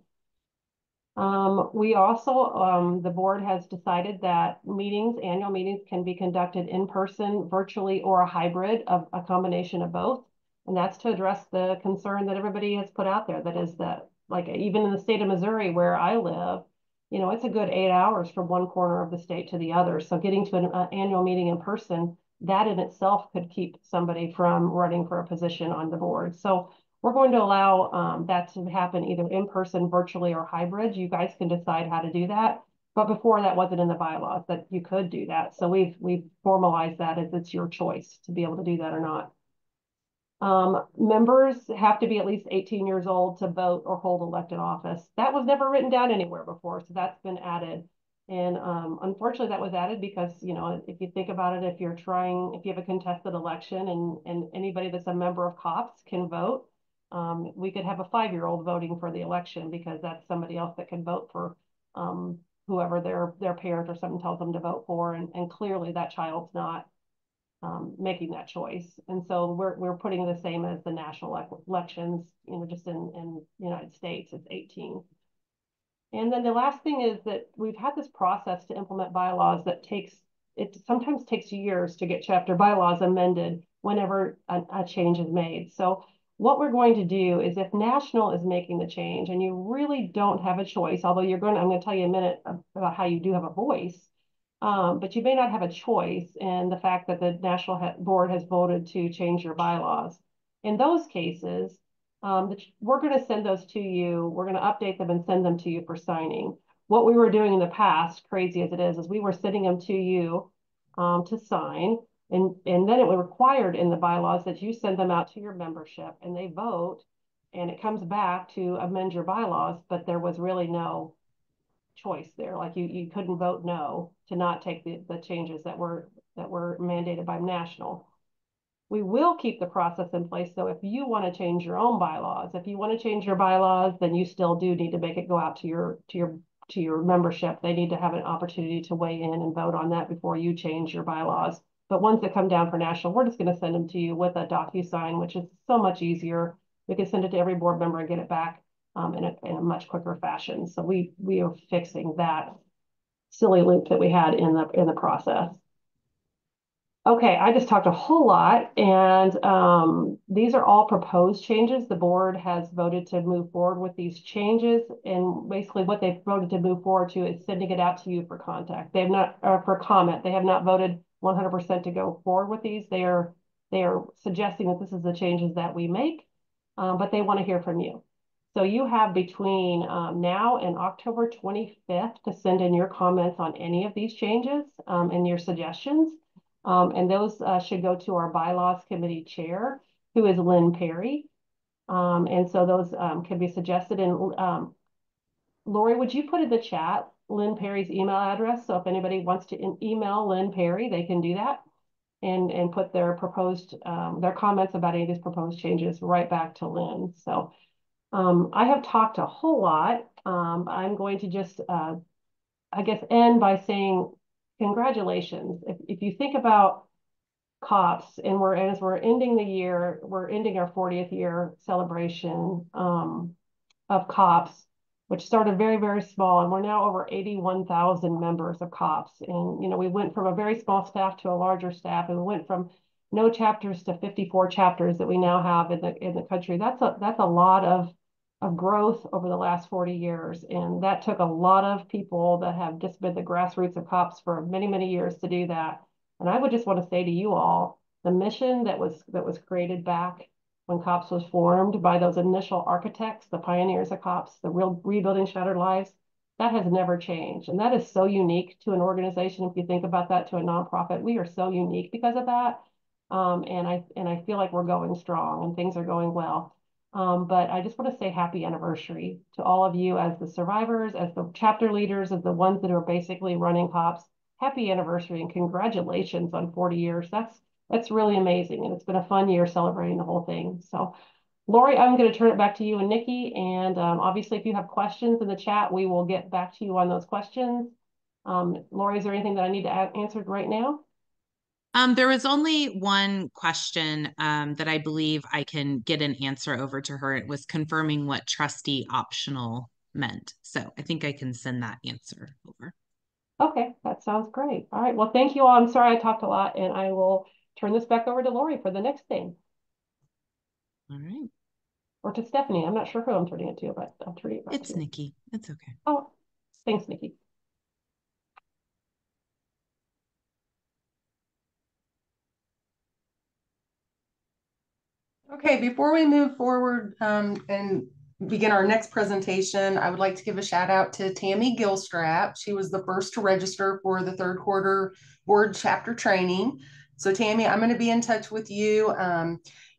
We also, the board has decided that annual meetings can be conducted in person, virtually, or a hybrid of a combination of both. And that's to address the concern that everybody has put out there. That is that, like, even in the state of Missouri where I live, it's a good 8 hours from one corner of the state to the other. So getting to an annual meeting in person, that in itself could keep somebody from running for a position on the board. So we're going to allow that to happen either in person, virtually, or hybrid. You guys can decide how to do that. But before, that wasn't in the bylaws that you could do that. So we've formalized that as it's your choice to be able to do that or not. Members have to be at least 18 years old to vote or hold elected office. That was never written down anywhere before, so that's been added. And unfortunately, that was added because, if you think about it, if you have a contested election and anybody that's a member of C.O.P.S can vote, we could have a 5-year-old voting for the election because that's somebody else that can vote for whoever their parent or something tells them to vote for. And clearly that child's not making that choice. And so we're putting the same as the national elections, just in the United States, it's 18. And then the last thing is that we've had this process to implement bylaws that sometimes takes years to get chapter bylaws amended whenever a change is made. So what we're going to do is, if national is making the change and you really don't have a choice, although I'm going to tell you in a minute about how you do have a voice, but you may not have a choice in the fact that the national board has voted to change your bylaws. In those cases, we're going to send those to you. We're going to update them and send them to you for signing. What we were doing in the past, crazy as it is we were sending them to you to sign. And then it was required in the bylaws that you send them out to your membership and they vote, and it comes back to amend your bylaws, but there was really no choice there. Like you couldn't vote no to not take the changes that were mandated by national. We will keep the process in place. So if you want to change your own bylaws, if you want to change your bylaws, then you still do need to make it go out to your membership. They need to have an opportunity to weigh in and vote on that before you change your bylaws. But once they come down for national, we're just going to send them to you with a DocuSign, which is so much easier. We can send it to every board member and get it back in a much quicker fashion. So we are fixing that silly loop that we had in the process. Okay, I just talked a whole lot, and these are all proposed changes. The board has voted to move forward with these changes, and basically what they've voted to move forward to is sending it out to you for contact. They have not, or for comment. They have not voted 100% to go forward with these. They are suggesting that this is the changes that we make, but they want to hear from you. So you have between now and October 25th to send in your comments on any of these changes and your suggestions. And those should go to our bylaws committee chair, who is Lynn Perry. And so those can be suggested. And Lori, would you put in the chat Lynn Perry's email address? So if anybody wants to email Lynn Perry, they can do that and put their proposed, their comments about any of these proposed changes right back to Lynn. So I have talked a whole lot. I'm going to just, I guess, end by saying congratulations. If you think about C.O.P.S, and as we're ending the year, we're ending our 40th year celebration of C.O.P.S, which started very, very small, and we're now over 81,000 members of C.O.P.S. And we went from a very small staff to a larger staff, and we went from no chapters to 54 chapters that we now have in the country. That's a lot of growth over the last 40 years, and that took a lot of people that have just been the grassroots of C.O.P.S for many, many years to do that. And I would just want to say to you all, the mission that was created back when C.O.P.S was formed by those initial architects, the pioneers of C.O.P.S, the real rebuilding shattered lives, that has never changed. And that is so unique to an organization. If you think about that, to a nonprofit, we are so unique because of that. And I feel like we're going strong and things are going well. But I just want to say happy anniversary to all of you as the survivors, as the chapter leaders, as the ones that are basically running C.O.P.S. Happy anniversary and congratulations on 40 years. That's really amazing. And it's been a fun year celebrating the whole thing. So Lori, I'm going to turn it back to you and Nikki. And obviously, if you have questions in the chat, we will get back to you on those questions. Lori, is there anything that I need to answer right now? There was only one question that I believe I can get an answer over to her. It was confirming what trustee optional meant. So I think I can send that answer over. Okay, that sounds great. All right, well, thank you all. I'm sorry I talked a lot, and I will turn this back over to Lori for the next thing. All right. Or to Stephanie. I'm not sure who I'm turning it to, but I'll turn it back to you. It's Nikki. It's okay. Oh, thanks, Nikki. Okay, before we move forward and begin our next presentation, I would like to give a shout out to Tammy Gilstrap. She was the first to register for the third quarter board chapter training. So Tammy, I'm going to be in touch with you.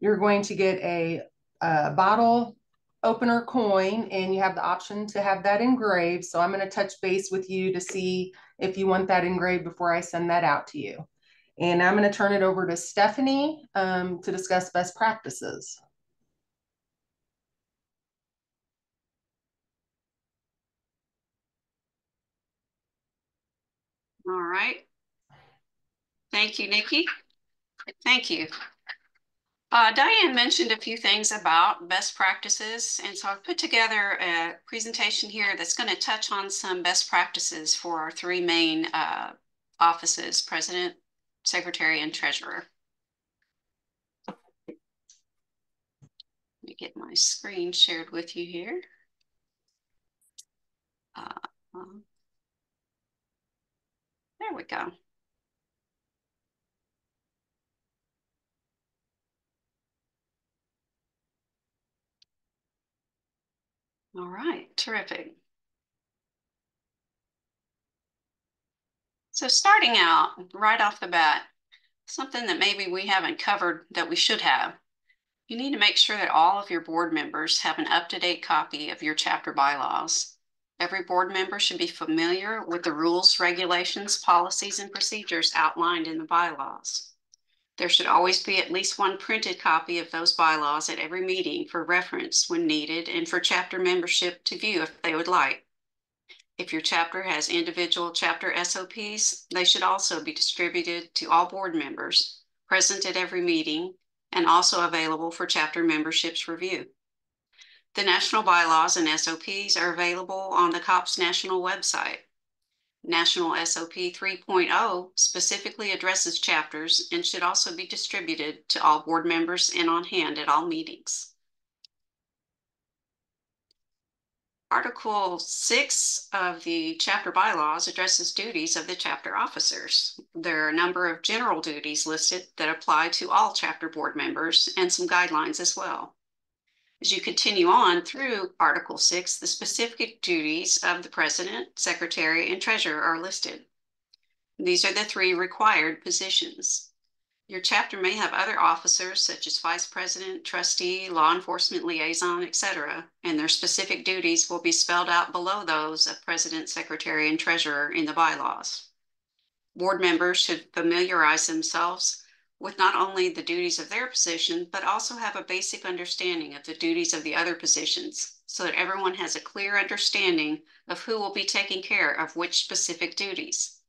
You're going to get a bottle opener coin, and you have the option to have that engraved. So I'm going to touch base with you to see if you want that engraved before I send that out to you. And I'm going to turn it over to Stephanie to discuss best practices. All right. Thank you, Nikki. Thank you. Diane mentioned a few things about best practices, and so I've put together a presentation here that's going to touch on some best practices for our three main offices: President, Secretary, and Treasurer. Let me get my screen shared with you here. There we go. All right, terrific. So starting out right off the bat, something that maybe we haven't covered that we should have. You need to make sure that all of your board members have an up-to-date copy of your chapter bylaws. Every board member should be familiar with the rules, regulations, policies, and procedures outlined in the bylaws. There should always be at least one printed copy of those bylaws at every meeting for reference when needed and for chapter membership to view if they would like. If your chapter has individual chapter SOPs, they should also be distributed to all board members, present at every meeting, and also available for chapter membership's review. The national bylaws and SOPs are available on the C.O.P.S national website. National SOP 3.0 specifically addresses chapters and should also be distributed to all board members and on hand at all meetings. Article 6 of the chapter bylaws addresses duties of the chapter officers. There are a number of general duties listed that apply to all chapter board members and some guidelines as well. As you continue on through Article 6, the specific duties of the president, secretary, and treasurer are listed. These are the three required positions. Your chapter may have other officers such as vice president, trustee, law enforcement liaison, etc., and their specific duties will be spelled out below those of president, secretary, and treasurer in the bylaws. Board members should familiarize themselves with not only the duties of their position, but also have a basic understanding of the duties of the other positions so that everyone has a clear understanding of who will be taking care of which specific duties.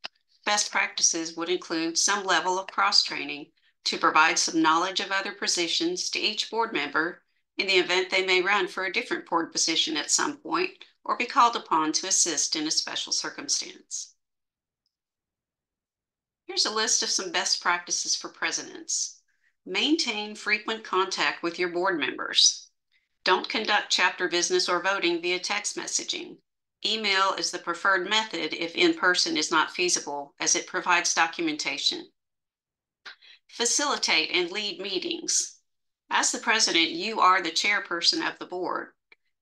Best practices would include some level of cross-training to provide some knowledge of other positions to each board member in the event they may run for a different board position at some point or be called upon to assist in a special circumstance. Here's a list of some best practices for presidents. Maintain frequent contact with your board members. Don't conduct chapter business or voting via text messaging. Email is the preferred method if in-person is not feasible, as it provides documentation. Facilitate and lead meetings. As the president, you are the chairperson of the board,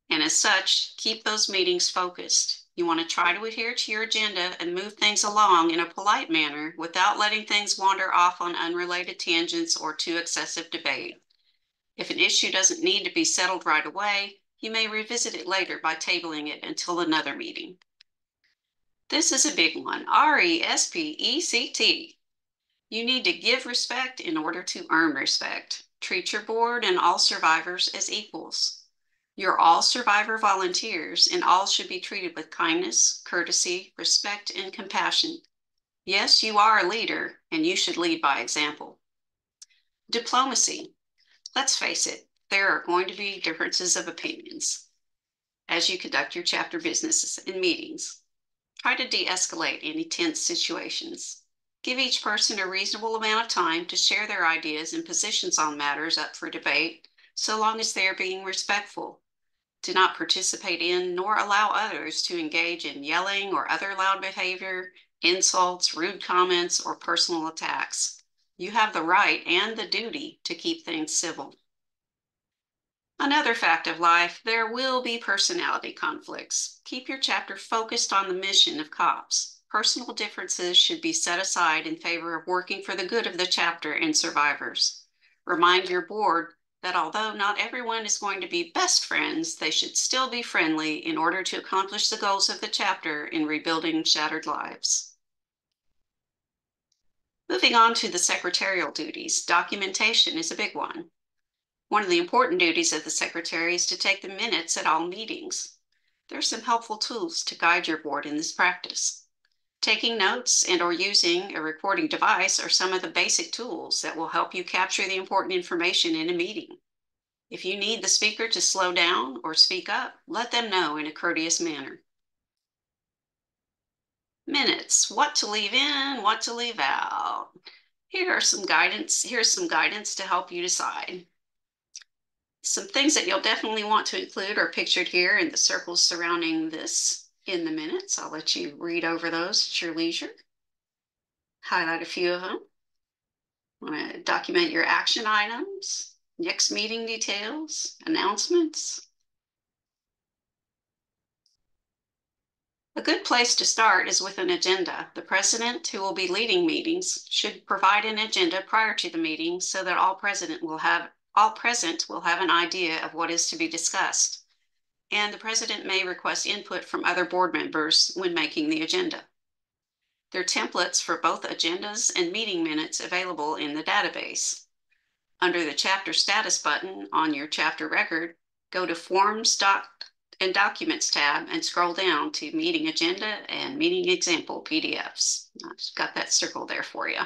and as such, keep those meetings focused. You want to try to adhere to your agenda and move things along in a polite manner without letting things wander off on unrelated tangents or too excessive debate. If an issue doesn't need to be settled right away, you may revisit it later by tabling it until another meeting. This is a big one, RESPECT. You need to give respect in order to earn respect. Treat your board and all survivors as equals. You're all survivor volunteers and all should be treated with kindness, courtesy, respect, and compassion. Yes, you are a leader and you should lead by example. Diplomacy. Let's face it, there are going to be differences of opinions as you conduct your chapter businesses and meetings. Try to de-escalate any tense situations. Give each person a reasonable amount of time to share their ideas and positions on matters up for debate, so long as they are being respectful. Do not participate in nor allow others to engage in yelling or other loud behavior, insults, rude comments, or personal attacks. You have the right and the duty to keep things civil. Another fact of life, there will be personality conflicts. Keep your chapter focused on the mission of C.O.P.S. Personal differences should be set aside in favor of working for the good of the chapter and survivors. Remind your board that although not everyone is going to be best friends, they should still be friendly in order to accomplish the goals of the chapter in rebuilding shattered lives. Moving on to the secretarial duties, documentation is a big one. One of the important duties of the secretary is to take the minutes at all meetings. There are some helpful tools to guide your board in this practice. Taking notes and or using a recording device are some of the basic tools that will help you capture the important information in a meeting. If you need the speaker to slow down or speak up, let them know in a courteous manner. Minutes, what to leave in, what to leave out. Here's some guidance to help you decide. Some things that you'll definitely want to include are pictured here in the circles surrounding this in the minutes. I'll let you read over those at your leisure. Highlight a few of them. Want to document your action items, next meeting details, announcements. A good place to start is with an agenda. The president, who will be leading meetings, should provide an agenda prior to the meeting so that all present will have an idea of what is to be discussed. And the president may request input from other board members when making the agenda. There are templates for both agendas and meeting minutes available in the database. Under the chapter status button on your chapter record, go to Forms and Documents tab and scroll down to Meeting Agenda and Meeting Example PDFs. I've got that circled there for you.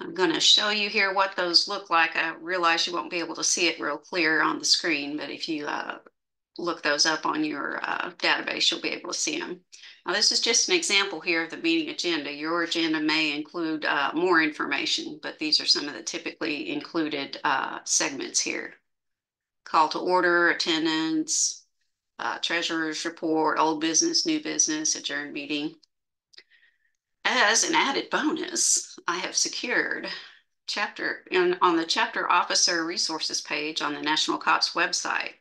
I'm going to show you here what those look like. I realize you won't be able to see it real clear on the screen, but if you look those up on your database, you'll be able to see them. Now, this is just an example here of the meeting agenda. Your agenda may include more information, but these are some of the typically included segments here. Call to order, attendance, treasurer's report, old business, new business, adjourned meeting. As an added bonus, I have secured on the Chapter Officer Resources page on the National C.O.P.S website.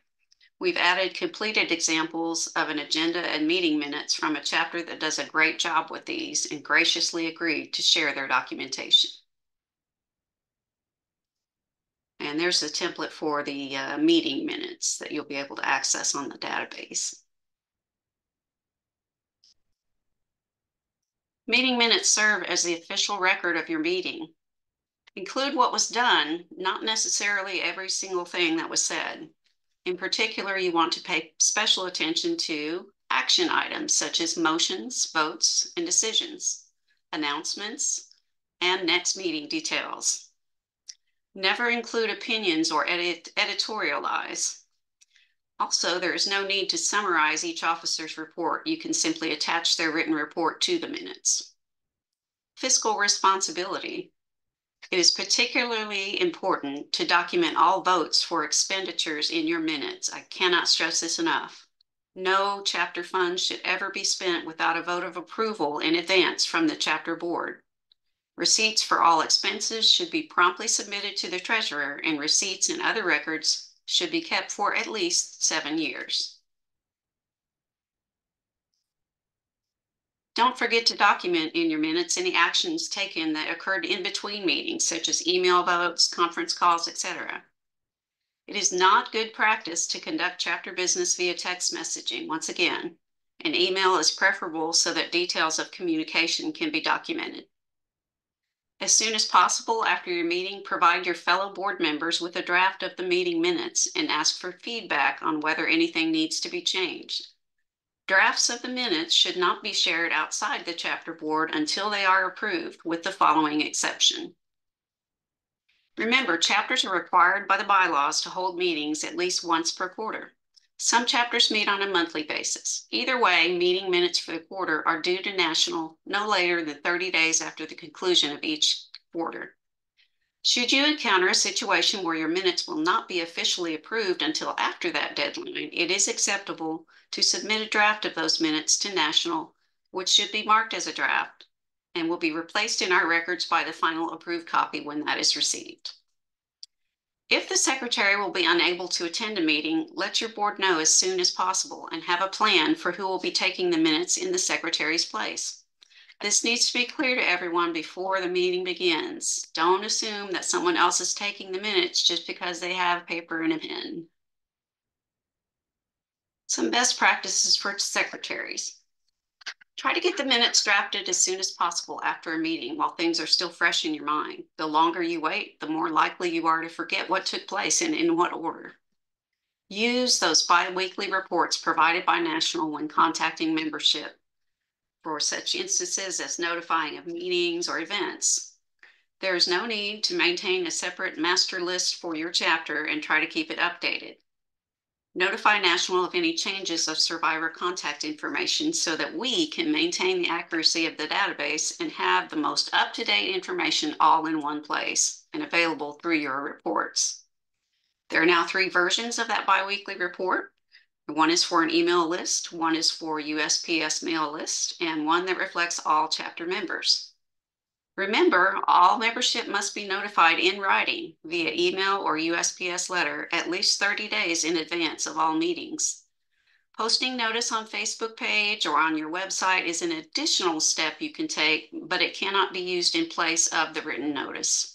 We've added completed examples of an agenda and meeting minutes from a chapter that does a great job with these and graciously agreed to share their documentation. And there's a template for the meeting minutes that you'll be able to access on the database. Meeting minutes serve as the official record of your meeting. Include what was done, not necessarily every single thing that was said. In particular, you want to pay special attention to action items such as motions, votes, and decisions, announcements, and next meeting details. Never include opinions or editorialize. Also, there is no need to summarize each officer's report. You can simply attach their written report to the minutes. Fiscal responsibility. It is particularly important to document all votes for expenditures in your minutes. I cannot stress this enough. No chapter funds should ever be spent without a vote of approval in advance from the chapter board. Receipts for all expenses should be promptly submitted to the treasurer, and receipts and other records should be kept for at least 7 years. Don't forget to document in your minutes any actions taken that occurred in between meetings, such as email votes, conference calls, etc. It is not good practice to conduct chapter business via text messaging. Once again, an email is preferable so that details of communication can be documented. As soon as possible after your meeting, provide your fellow board members with a draft of the meeting minutes and ask for feedback on whether anything needs to be changed. Drafts of the minutes should not be shared outside the chapter board until they are approved, with the following exception. Remember, chapters are required by the bylaws to hold meetings at least once per quarter. Some chapters meet on a monthly basis. Either way, meeting minutes for the quarter are due to National no later than 30 days after the conclusion of each quarter. Should you encounter a situation where your minutes will not be officially approved until after that deadline, it is acceptable to submit a draft of those minutes to National, which should be marked as a draft and will be replaced in our records by the final approved copy when that is received. If the secretary will be unable to attend a meeting, let your board know as soon as possible and have a plan for who will be taking the minutes in the secretary's place. This needs to be clear to everyone before the meeting begins. Don't assume that someone else is taking the minutes just because they have paper and a pen. Some best practices for secretaries. Try to get the minutes drafted as soon as possible after a meeting while things are still fresh in your mind. The longer you wait, the more likely you are to forget what took place and in what order. Use those bi-weekly reports provided by National when contacting membership. for such instances as notifying of meetings or events. There is no need to maintain a separate master list for your chapter and try to keep it updated. Notify National of any changes of survivor contact information so that we can maintain the accuracy of the database and have the most up-to-date information all in one place and available through your reports. There are now 3 versions of that biweekly report. One is for an email list, one is for USPS mail list, and one that reflects all chapter members. Remember, all membership must be notified in writing via email or USPS letter at least 30 days in advance of all meetings. Posting notice on Facebook page or on your website is an additional step you can take, but it cannot be used in place of the written notice.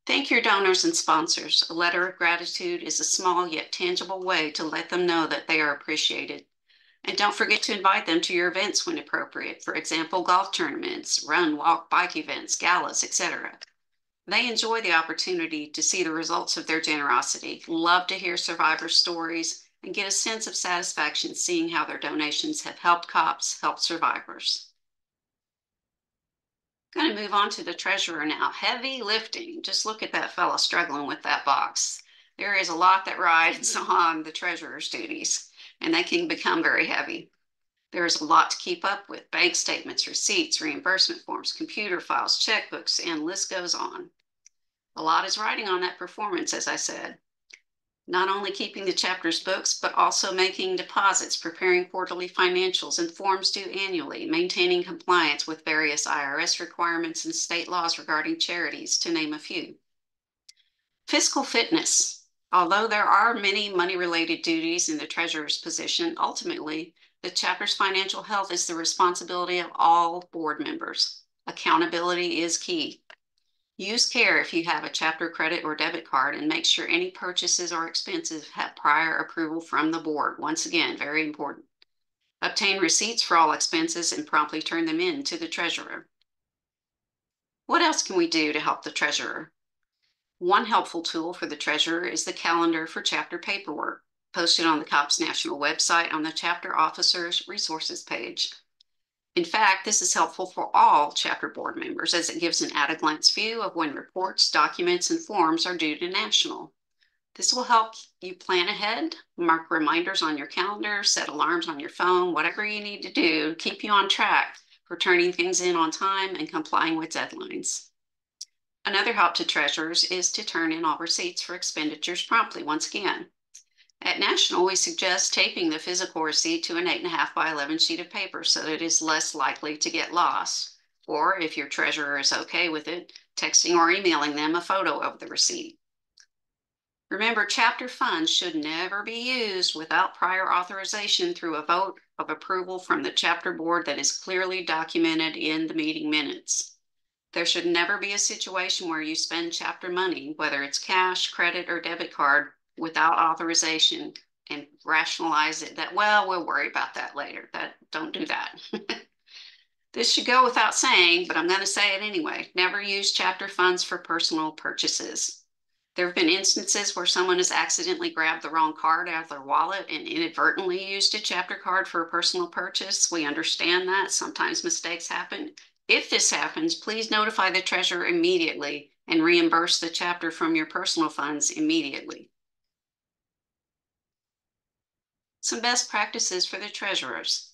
Thank your donors and sponsors. A letter of gratitude is a small yet tangible way to let them know that they are appreciated. And don't forget to invite them to your events when appropriate. For example, golf tournaments, run, walk, bike events, galas, etc. They enjoy the opportunity to see the results of their generosity, love to hear survivor stories, and get a sense of satisfaction seeing how their donations have helped COPS help survivors. I'm going to move on to the treasurer now. Heavy lifting. Just look at that fella struggling with that box. There is a lot that rides on the treasurer's duties, and they can become very heavy. There is a lot to keep up with: bank statements, receipts, reimbursement forms, computer files, checkbooks, and list goes on. A lot is riding on that performance, as I said. Not only keeping the chapter's books, but also making deposits, preparing quarterly financials and forms due annually, maintaining compliance with various IRS requirements and state laws regarding charities, to name a few. Fiscal fitness. Although there are many money-related duties in the treasurer's position, ultimately, the chapter's financial health is the responsibility of all board members. Accountability is key. Use care if you have a chapter credit or debit card, and make sure any purchases or expenses have prior approval from the board. Once again, very important. Obtain receipts for all expenses and promptly turn them in to the treasurer. What else can we do to help the treasurer? One helpful tool for the treasurer is the calendar for chapter paperwork, posted on the COPS National website on the Chapter Officers Resources page. In fact, this is helpful for all chapter board members, as it gives an at-a-glance view of when reports, documents, and forms are due to National. This will help you plan ahead, mark reminders on your calendar, set alarms on your phone, whatever you need to do, keep you on track for turning things in on time and complying with deadlines. Another help to treasurers is to turn in all receipts for expenditures promptly. Once again, at National, we suggest taping the physical receipt to an 8.5 by 11 sheet of paper so that it is less likely to get lost. Or if your treasurer is okay with it, texting or emailing them a photo of the receipt. Remember, chapter funds should never be used without prior authorization through a vote of approval from the chapter board that is clearly documented in the meeting minutes. There should never be a situation where you spend chapter money, whether it's cash, credit, or debit card, without authorization and rationalize it that, well, we'll worry about that later. Don't do that. This should go without saying, but I'm going to say it anyway. Never use chapter funds for personal purchases. There have been instances where someone has accidentally grabbed the wrong card out of their wallet and inadvertently used a chapter card for a personal purchase. We understand that. Sometimes mistakes happen. If this happens, please notify the treasurer immediately and reimburse the chapter from your personal funds immediately. Some best practices for the treasurers.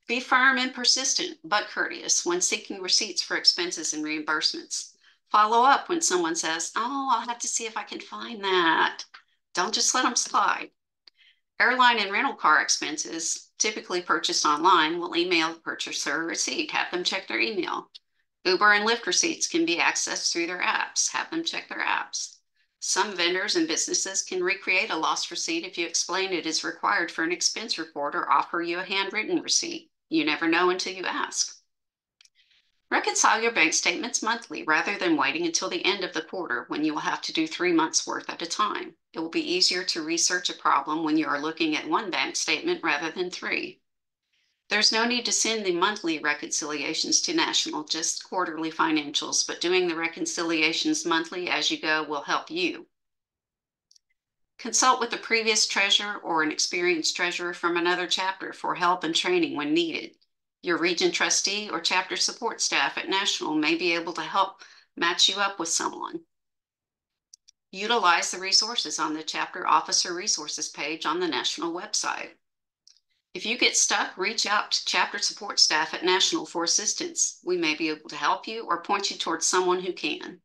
Be firm and persistent, but courteous when seeking receipts for expenses and reimbursements. Follow up when someone says, "Oh, I'll have to see if I can find that." Don't just let them slide. Airline and rental car expenses, typically purchased online, will email the purchaser a receipt. Have them check their email. Uber and Lyft receipts can be accessed through their apps. Have them check their apps. Some vendors and businesses can recreate a lost receipt if you explain it is required for an expense report or offer you a handwritten receipt. You never know until you ask. Reconcile your bank statements monthly rather than waiting until the end of the quarter when you will have to do 3 months worth at a time. It will be easier to research a problem when you are looking at one bank statement rather than 3. There's no need to send the monthly reconciliations to National, just quarterly financials, but doing the reconciliations monthly as you go will help you. Consult with the previous treasurer or an experienced treasurer from another chapter for help and training when needed. Your region trustee or chapter support staff at National may be able to help match you up with someone. Utilize the resources on the chapter officer resources page on the National website. If you get stuck, reach out to chapter support staff at National for assistance. We may be able to help you or point you towards someone who can.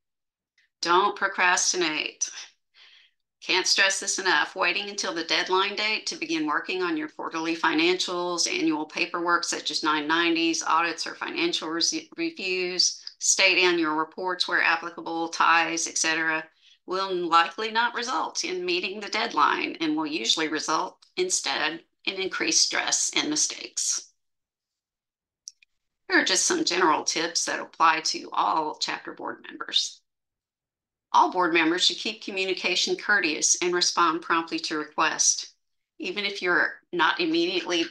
Don't procrastinate. Can't stress this enough. Waiting until the deadline date to begin working on your quarterly financials, annual paperwork such as 990s, audits or financial reviews, state annual reports where applicable, ties, etc., will likely not result in meeting the deadline and will usually result instead in increased stress and mistakes. Here are just some general tips that apply to all chapter board members. All board members should keep communication courteous and respond promptly to requests. Even if you're not immediately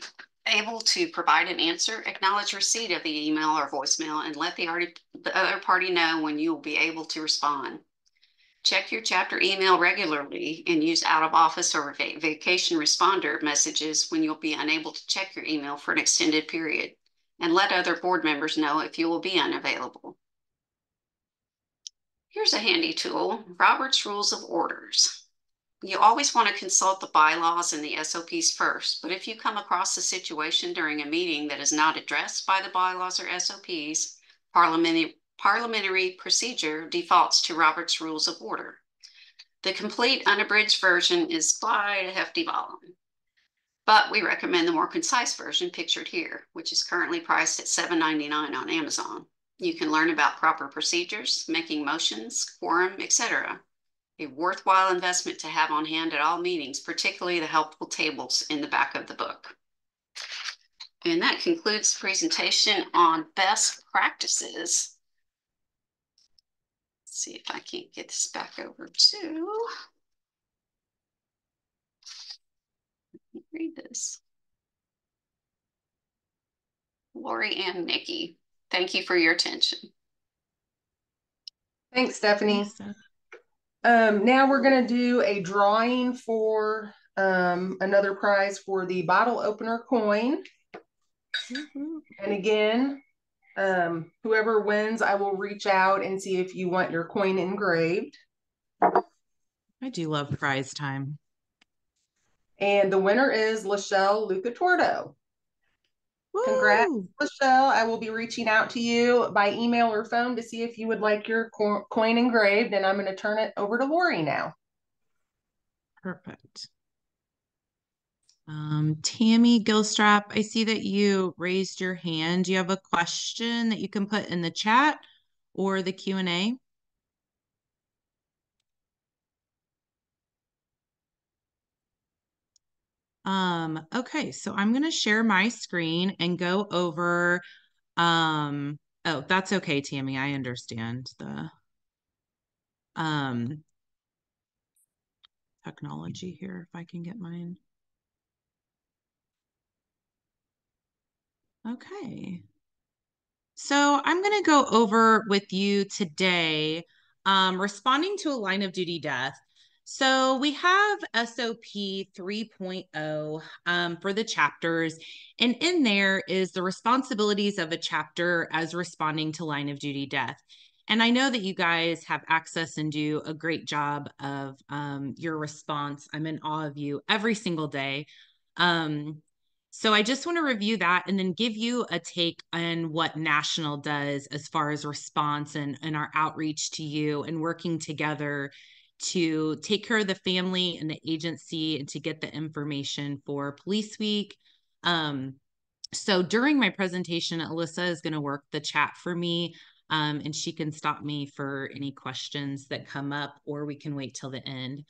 able to provide an answer, acknowledge receipt of the email or voicemail and let the other party know when you will be able to respond. Check your chapter email regularly and use out of office or vacation responder messages when you'll be unable to check your email for an extended period, and let other board members know if you will be unavailable. Here's a handy tool, Robert's Rules of Orders. You always want to consult the bylaws and the SOPs first, but if you come across a situation during a meeting that is not addressed by the bylaws or SOPs, parliamentary procedure defaults to Robert's Rules of Order. The complete unabridged version is quite a hefty volume, but we recommend the more concise version pictured here, which is currently priced at $7.99 on Amazon. You can learn about proper procedures, making motions, quorum, etc. A worthwhile investment to have on hand at all meetings, particularly the helpful tables in the back of the book. And that concludes the presentation on best practices. Let's see if I can't get this back over to, read this. Lori and Nikki, thank you for your attention. Thanks, Stephanie. Now we're going to do a drawing for another prize for the bottle opener coin. And again, whoever wins, I will reach out and see if you want your coin engraved. I do love prize time. And the winner is Lachelle Lucatordo. Congrats, Lachelle. I will be reaching out to you by email or phone to see if you would like your coin engraved, and I'm going to turn it over to Lori now. Perfect. Tammy Gilstrap, I see that you raised your hand. Do you have a question that you can put in the chat or the Q&A? Okay, so I'm going to share my screen and go over, oh, that's okay, Tammy. I understand the technology here, if I can get mine. Okay. So I'm going to go over with you today, responding to a line of duty death. So we have SOP 3.0 for the chapters, and in there is the responsibilities of a chapter as responding to line of duty death. And I know that you guys have access and do a great job of your response. I'm in awe of you every single day. So I just want to review that and then give you a take on what National does as far as response and our outreach to you and working together to take care of the family and the agency and to get the information for Police Week. So during my presentation, Alyssa is going to work the chat for me, and she can stop me for any questions that come up, or we can wait till the end.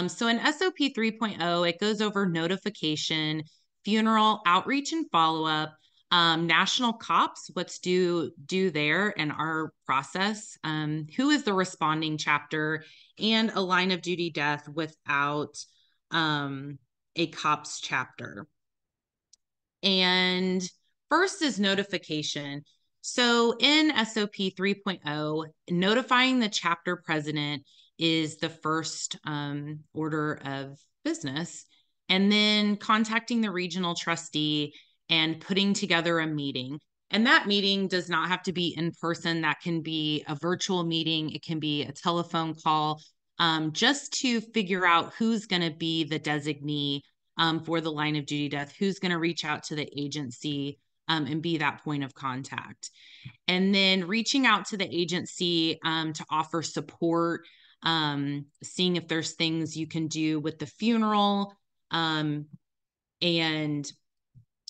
So in SOP 3.0, it goes over notification, funeral, outreach and follow-up, national C.O.P.S, what's due there and our process, who is the responding chapter, and a line of duty death without a C.O.P.S chapter. And first is notification. So in SOP 3.0, notifying the chapter president is the first order of business. And then contacting the regional trustee and putting together a meeting. And that meeting does not have to be in person. That can be a virtual meeting. It can be a telephone call, just to figure out who's going to be the designee for the line of duty death, who's going to reach out to the agency and be that point of contact. And then reaching out to the agency to offer support, seeing if there's things you can do with the funeral, and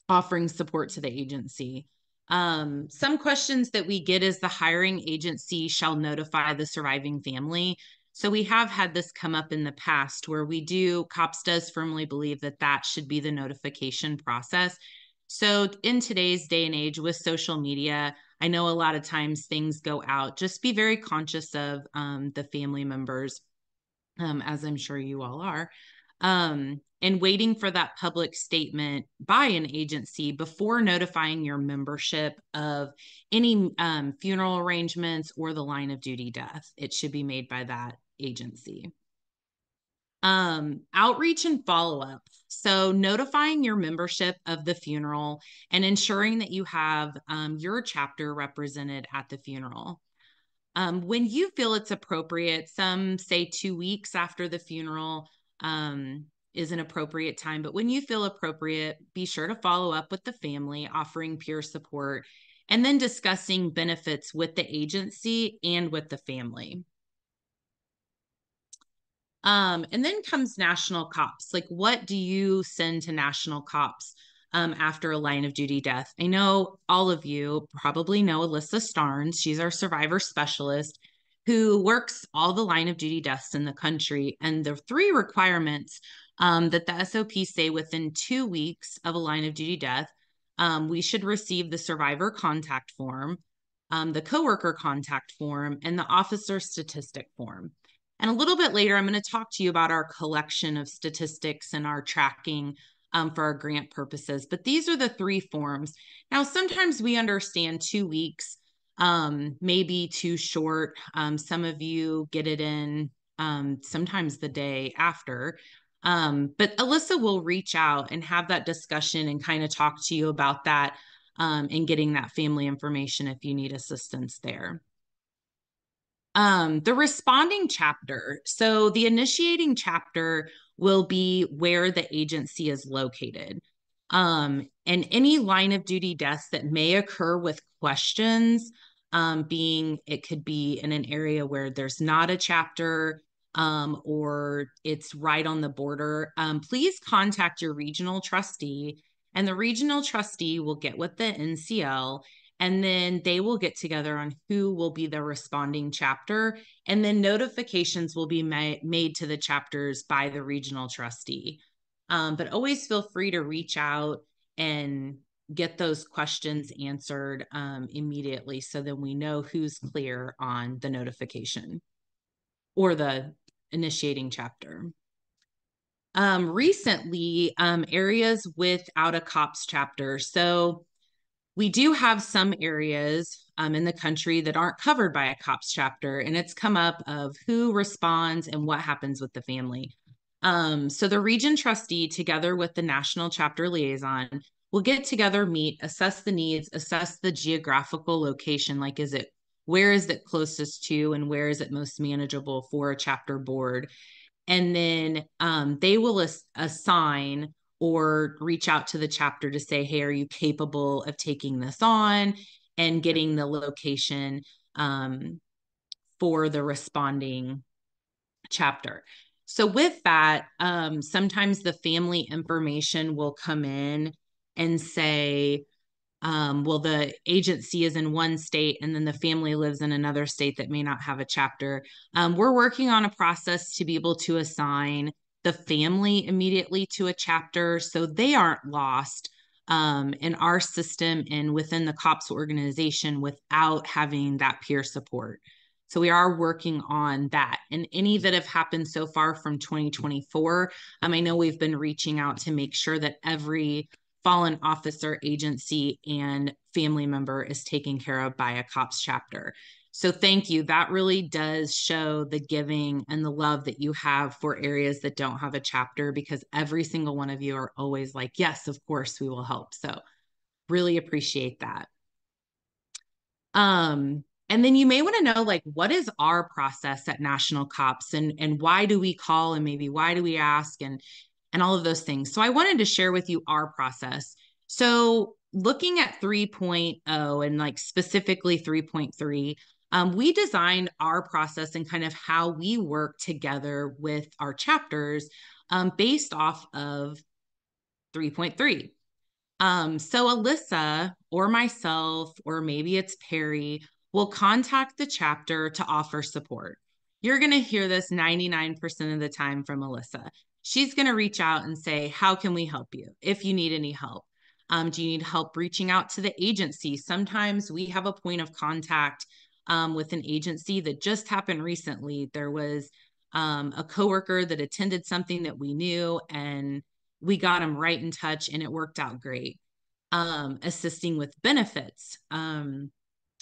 offering support to the agency. Some questions that we get is the hiring agency shall notify the surviving family. So we have had this come up in the past where C.O.P.S does firmly believe that that should be the notification process. So in today's day and age with social media, I know a lot of times things go out. Just be very conscious of the family members, as I'm sure you all are, and waiting for that public statement by an agency before notifying your membership of any funeral arrangements or the line of duty death. It should be made by that agency. Outreach and follow-up. So notifying your membership of the funeral and ensuring that you have your chapter represented at the funeral. When you feel it's appropriate, some say 2 weeks after the funeral is an appropriate time, but when you feel appropriate, be sure to follow up with the family, offering peer support, and then discussing benefits with the agency and with the family. And then comes national C.O.P.S. Like, what do you send to national C.O.P.S after a line of duty death? I know all of you probably know Alyssa Starnes. She's our survivor specialist who works all the line of duty deaths in the country. And the 3 requirements that the S.O.P say within 2 weeks of a line of duty death, we should receive the survivor contact form, the coworker contact form, and the officer statistic form. And a little bit later, I'm going to talk to you about our collection of statistics and our tracking for our grant purposes. But these are the 3 forms. Now, sometimes we understand 2 weeks may be too short. Some of you get it in sometimes the day after. But Alyssa will reach out and have that discussion and kind of talk to you about that and getting that family information if you need assistance there. The responding chapter. So the initiating chapter will be where the agency is located. And any line of duty deaths that may occur with questions, being it could be in an area where there's not a chapter or it's right on the border, please contact your regional trustee, and the regional trustee will get with the NCL, and then they will get together on who will be the responding chapter. And then notifications will be made to the chapters by the regional trustee. But always feel free to reach out and get those questions answered immediately, so that we know who's clear on the notification or the initiating chapter. Recently, areas without a C.O.P.S chapter. So we do have some areas in the country that aren't covered by a C.O.P.S chapter, and it's come up of who responds and what happens with the family. So the region trustee, together with the national chapter liaison, will get together, meet, assess the needs, assess the geographical location. Like, where is it closest to, and where is it most manageable for a chapter board? And then they will assign or reach out to the chapter to say, hey, are you capable of taking this on, and getting the location for the responding chapter. So with that, sometimes the family information will come in and say, well, the agency is in one state and then the family lives in another state that may not have a chapter. We're working on a process to be able to assign the family immediately to a chapter so they aren't lost in our system and within the C.O.P.S organization without having that peer support. So we are working on that. And any that have happened so far from 2024, I know we've been reaching out to make sure that every fallen officer, agency, and family member is taken care of by a C.O.P.S chapter. So thank you. That really does show the giving and the love that you have for areas that don't have a chapter, because every single one of you are always like, yes, of course we will help. So really appreciate that. And then you may want to know, like, what is our process at National C.O.P.S, and why do we call, and maybe why do we ask, and all of those things. So I wanted to share with you our process. So looking at 3.0 and like specifically 3.3, we designed our process and kind of how we work together with our chapters based off of 3.3. So Alyssa or myself, or maybe it's Perry, will contact the chapter to offer support. You're going to hear this 99% of the time from Alyssa. She's going to reach out and say, how can we help you? If you need any help. Do you need help reaching out to the agency? Sometimes we have a point of contact with an agency that just happened recently. There was a coworker that attended something that we knew, and we got them right in touch, and it worked out great. Assisting with benefits.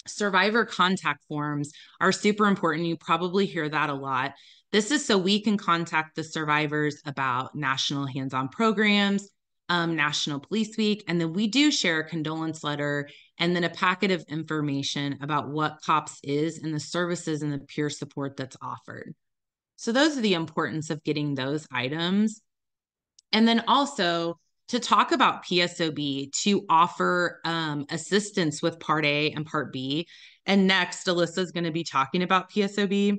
Survivor contact forms are super important. You probably hear that a lot. This is so we can contact the survivors about national hands-on programs, National Police Week, and then we do share a condolence letter and then a packet of information about what C.O.P.S is and the services and the peer support that's offered. So those are the importance of getting those items. And then also to talk about PSOB, to offer assistance with Part A and Part B. And next, Alyssa is going to be talking about PSOB.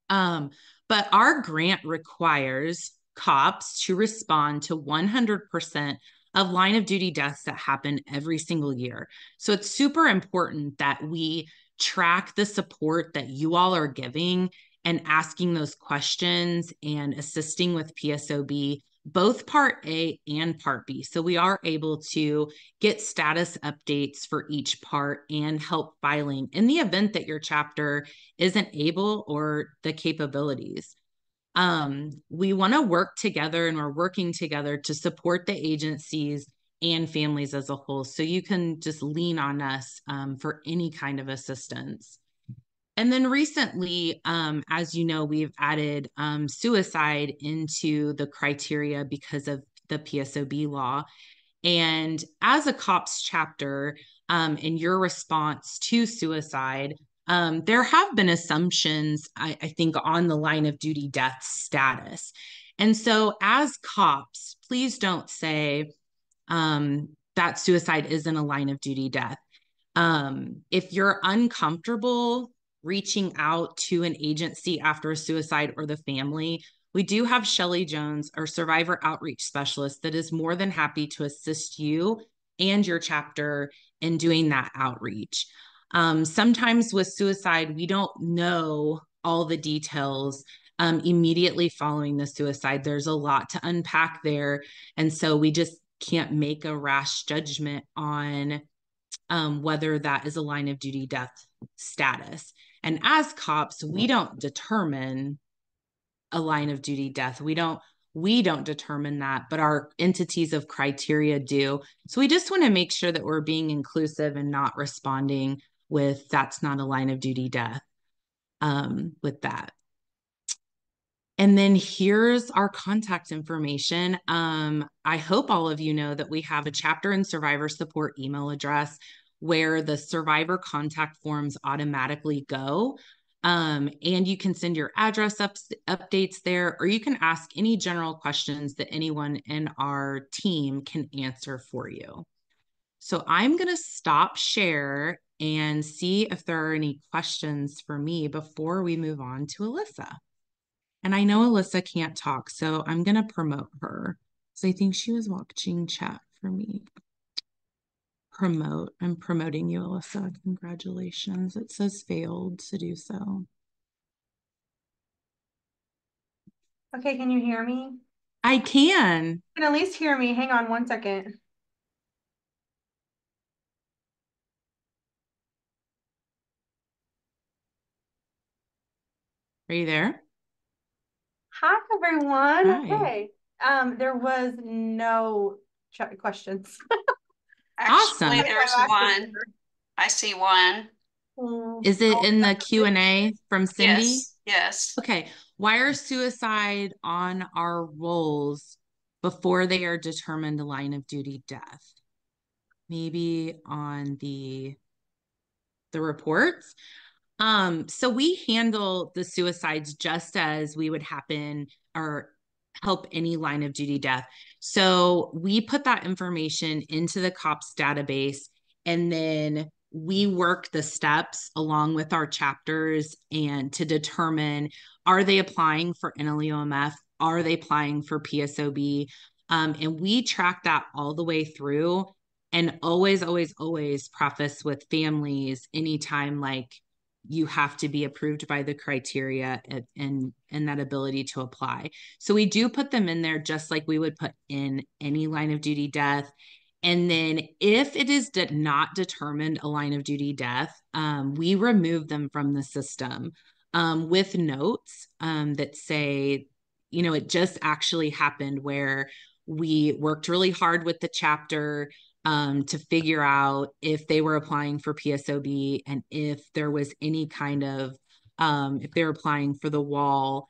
But our grant requires C.O.P.S to respond to 100% of line of duty deaths that happen every single year. So it's super important that we track the support that you all are giving and asking those questions and assisting with PSOB, both Part A and Part B. So we are able to get status updates for each part and help filing in the event that your chapter isn't able or the capabilities. We want to work together, and we're working together to support the agencies and families as a whole. So you can just lean on us for any kind of assistance. And then recently, as you know, we've added suicide into the criteria because of the PSOB law. And as a C.O.P.S chapter, in your response to suicide, there have been assumptions, I think, on the line of duty death status. And so as C.O.P.S, please don't say that suicide isn't a line of duty death. If you're uncomfortable reaching out to an agency after a suicide or the family, we do have Shelly Jones, our survivor outreach specialist, that is more than happy to assist you and your chapter in doing that outreach. Sometimes with suicide, we don't know all the details immediately following the suicide. There's a lot to unpack there. And so we just can't make a rash judgment on whether that is a line of duty death status. And as C.O.P.S, we don't determine a line of duty death. We don't determine that, but our entities of criteria do. So we just want to make sure that we're being inclusive and not responding with that's not a line of duty death with that. And then here's our contact information. I hope all of you know that we have a chapter and survivor support email address where the survivor contact forms automatically go. And you can send your address updates there, or you can ask any general questions that anyone in our team can answer for you. So I'm going to stop share and see if there are any questions for me before we move on to Alyssa. And I know Alyssa can't talk, so I'm going to promote her. So I think she was watching chat for me. Promote. I'm promoting you, Alyssa. Congratulations. It says failed to do so. Okay, can you hear me? I can. You can at least hear me. Hang on one second. Are you there? Hi, everyone. Hi. Okay. There was no questions. Actually, Awesome. there's one. I see one. Is it in the Q&A from Cindy? Yes, yes. Okay. Why are suicide on our rolls before they are determined a line of duty death? maybe on the reports. So we handle the suicides just as we would happen or help any line of duty death. So we put that information into the C.O.P.S database, and then we work the steps along with our chapters and to determine, are they applying for NLEOMF? Are they applying for PSOB? And we track that all the way through, and always preface with families anytime like you have to be approved by the criteria and that ability to apply. So we do put them in there just like we would put in any line of duty death. And then if it is not determined a line of duty death, we remove them from the system with notes that say, it just actually happened where we worked really hard with the chapter to figure out if they were applying for PSOB and if there was any kind of, if they were applying for the wall.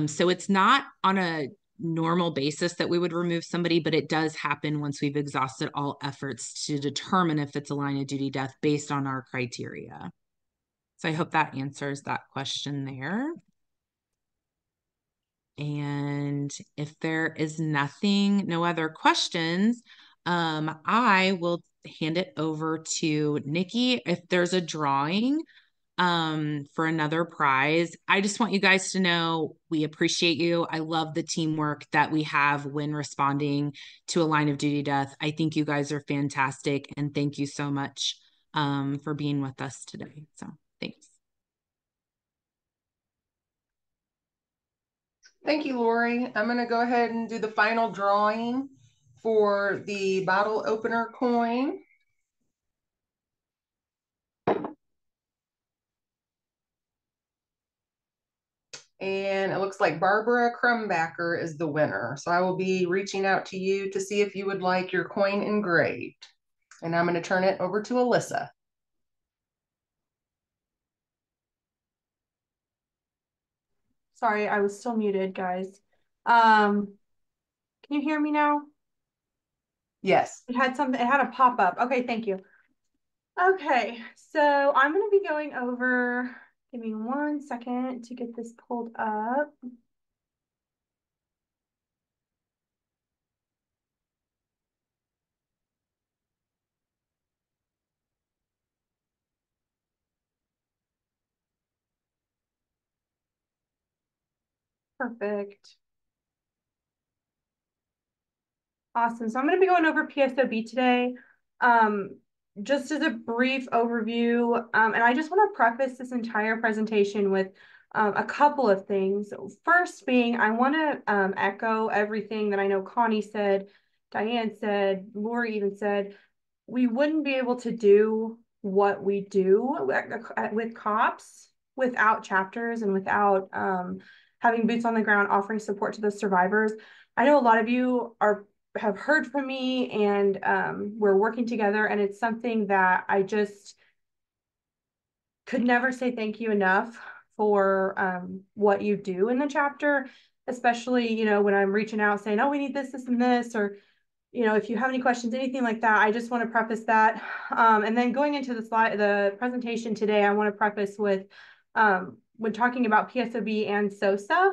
So it's not on a normal basis that we would remove somebody, but it does happen once we've exhausted all efforts to determine if it's a line of duty death based on our criteria. So I hope that answers that question there. And if there is no other questions, I will hand it over to Nikki. If there's a drawing for another prize, I just want you guys to know we appreciate you. I love the teamwork that we have when responding to a line of duty death. I think you guys are fantastic, and thank you so much for being with us today. So thanks. Thank you, Lori. I'm going to go ahead and do the final drawing for the bottle opener coin. And it looks like Barbara Crumbacker is the winner. So I will be reaching out to you to see if you would like your coin engraved. And I'm going to turn it over to Alyssa. Sorry, I was still muted, guys. Can you hear me now? Yes. It had a pop-up. Okay, thank you. Okay, so I'm going to be going over, give me 1 second to get this pulled up. Perfect. Awesome. So I'm going to be going over PSOB today. Just as a brief overview, and I just want to preface this entire presentation with a couple of things. First being, I want to echo everything that I know Connie said, Diane said, Lori even said. We wouldn't be able to do what we do with C.O.P.S without chapters and without having boots on the ground offering support to the survivors. I know a lot of you have heard from me, and we're working together, and it's something that I just could never say thank you enough for what you do in the chapter, especially, when I'm reaching out saying, oh, we need this, and this, or, if you have any questions, anything like that. I just want to preface that. And then going into the presentation today, I want to preface with, when talking about PSOB and SOSA,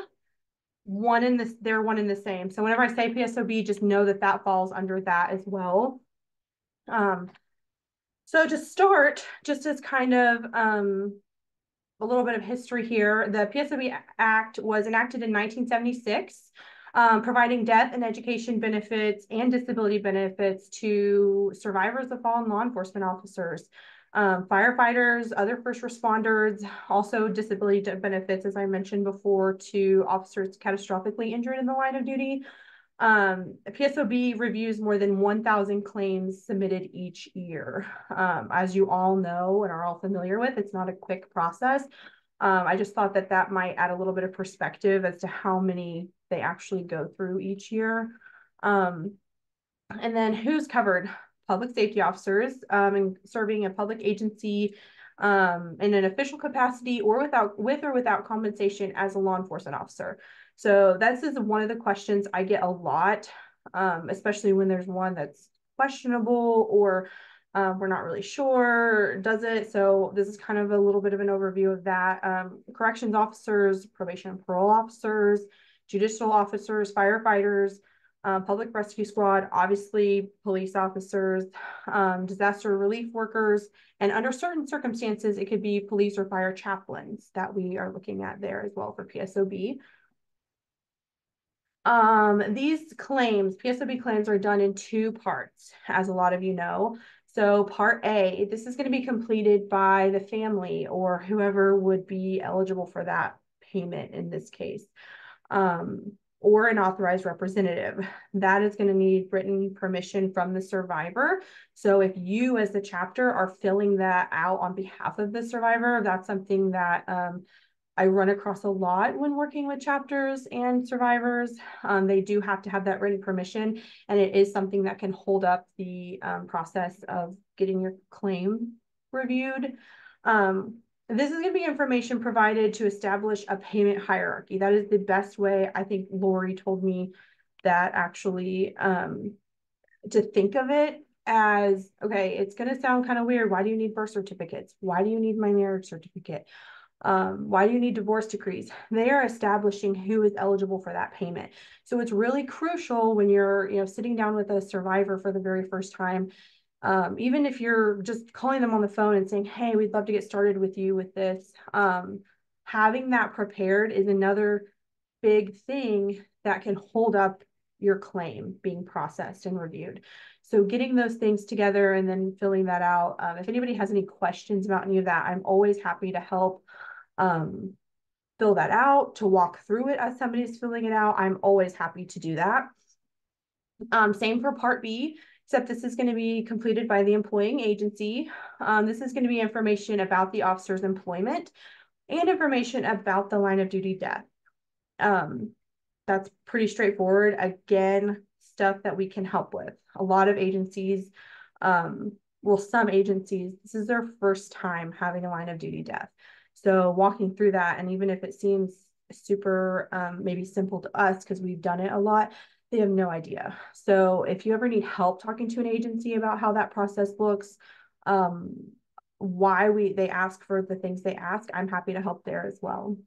they're one in the same. So whenever I say PSOB, just know that that falls under that as well. So to start, just as kind of a little bit of history here, the PSOB Act was enacted in 1976, providing death and education benefits and disability benefits to survivors of fallen law enforcement officers, firefighters, other first responders, also disability benefits, as I mentioned before, to officers catastrophically injured in the line of duty. PSOB reviews more than 1,000 claims submitted each year. As you all know and are all familiar with, it's not a quick process. I just thought that might add a little bit of perspective as to how many they actually go through each year. And then who's covered? Public safety officers and serving a public agency in an official capacity or with or without compensation as a law enforcement officer. So this is one of the questions I get a lot, especially when there's one that's questionable or We're not really sure, does it? So this is kind of a little bit of an overview of that. Corrections officers, probation and parole officers, judicial officers, firefighters, public rescue squad, obviously police officers, disaster relief workers, and under certain circumstances, it could be police or fire chaplains that we are looking at there as well for PSOB. These claims, PSOB claims, are done in two parts, as a lot of you know. So part A, this is going to be completed by the family or whoever would be eligible for that payment in this case, or an authorized representative. That is going to need written permission from the survivor. So if you as the chapter are filling that out on behalf of the survivor, that's something that I run across a lot when working with chapters and survivors. They do have to have that written permission, and it is something that can hold up the process of getting your claim reviewed. This is going to be information provided to establish a payment hierarchy. That is the best way, I think Lori told me that actually, to think of it as, okay, it's going to sound kind of weird. Why do you need birth certificates? Why do you need my marriage certificate? Why do you need divorce decrees? They are establishing who is eligible for that payment. So it's really crucial when you're, sitting down with a survivor for the very first time. Even if you're just calling them on the phone and saying, hey, we'd love to get started with you with this. Having that prepared is another big thing that can hold up your claim being processed and reviewed. So getting those things together and then filling that out. If anybody has any questions about any of that, I'm always happy to help fill that out, to walk through it as somebody's filling it out. I'm always happy to do that. Same for part B, except this is going to be completed by the employing agency. This is going to be information about the officer's employment and information about the line of duty death. That's pretty straightforward. Again, stuff that we can help with. A lot of agencies, some agencies, this is their first time having a line of duty death. So walking through that, and even if it seems super maybe simple to us because we've done it a lot, they have no idea. So if you ever need help talking to an agency about how that process looks, why they ask for the things they ask, I'm happy to help there as well.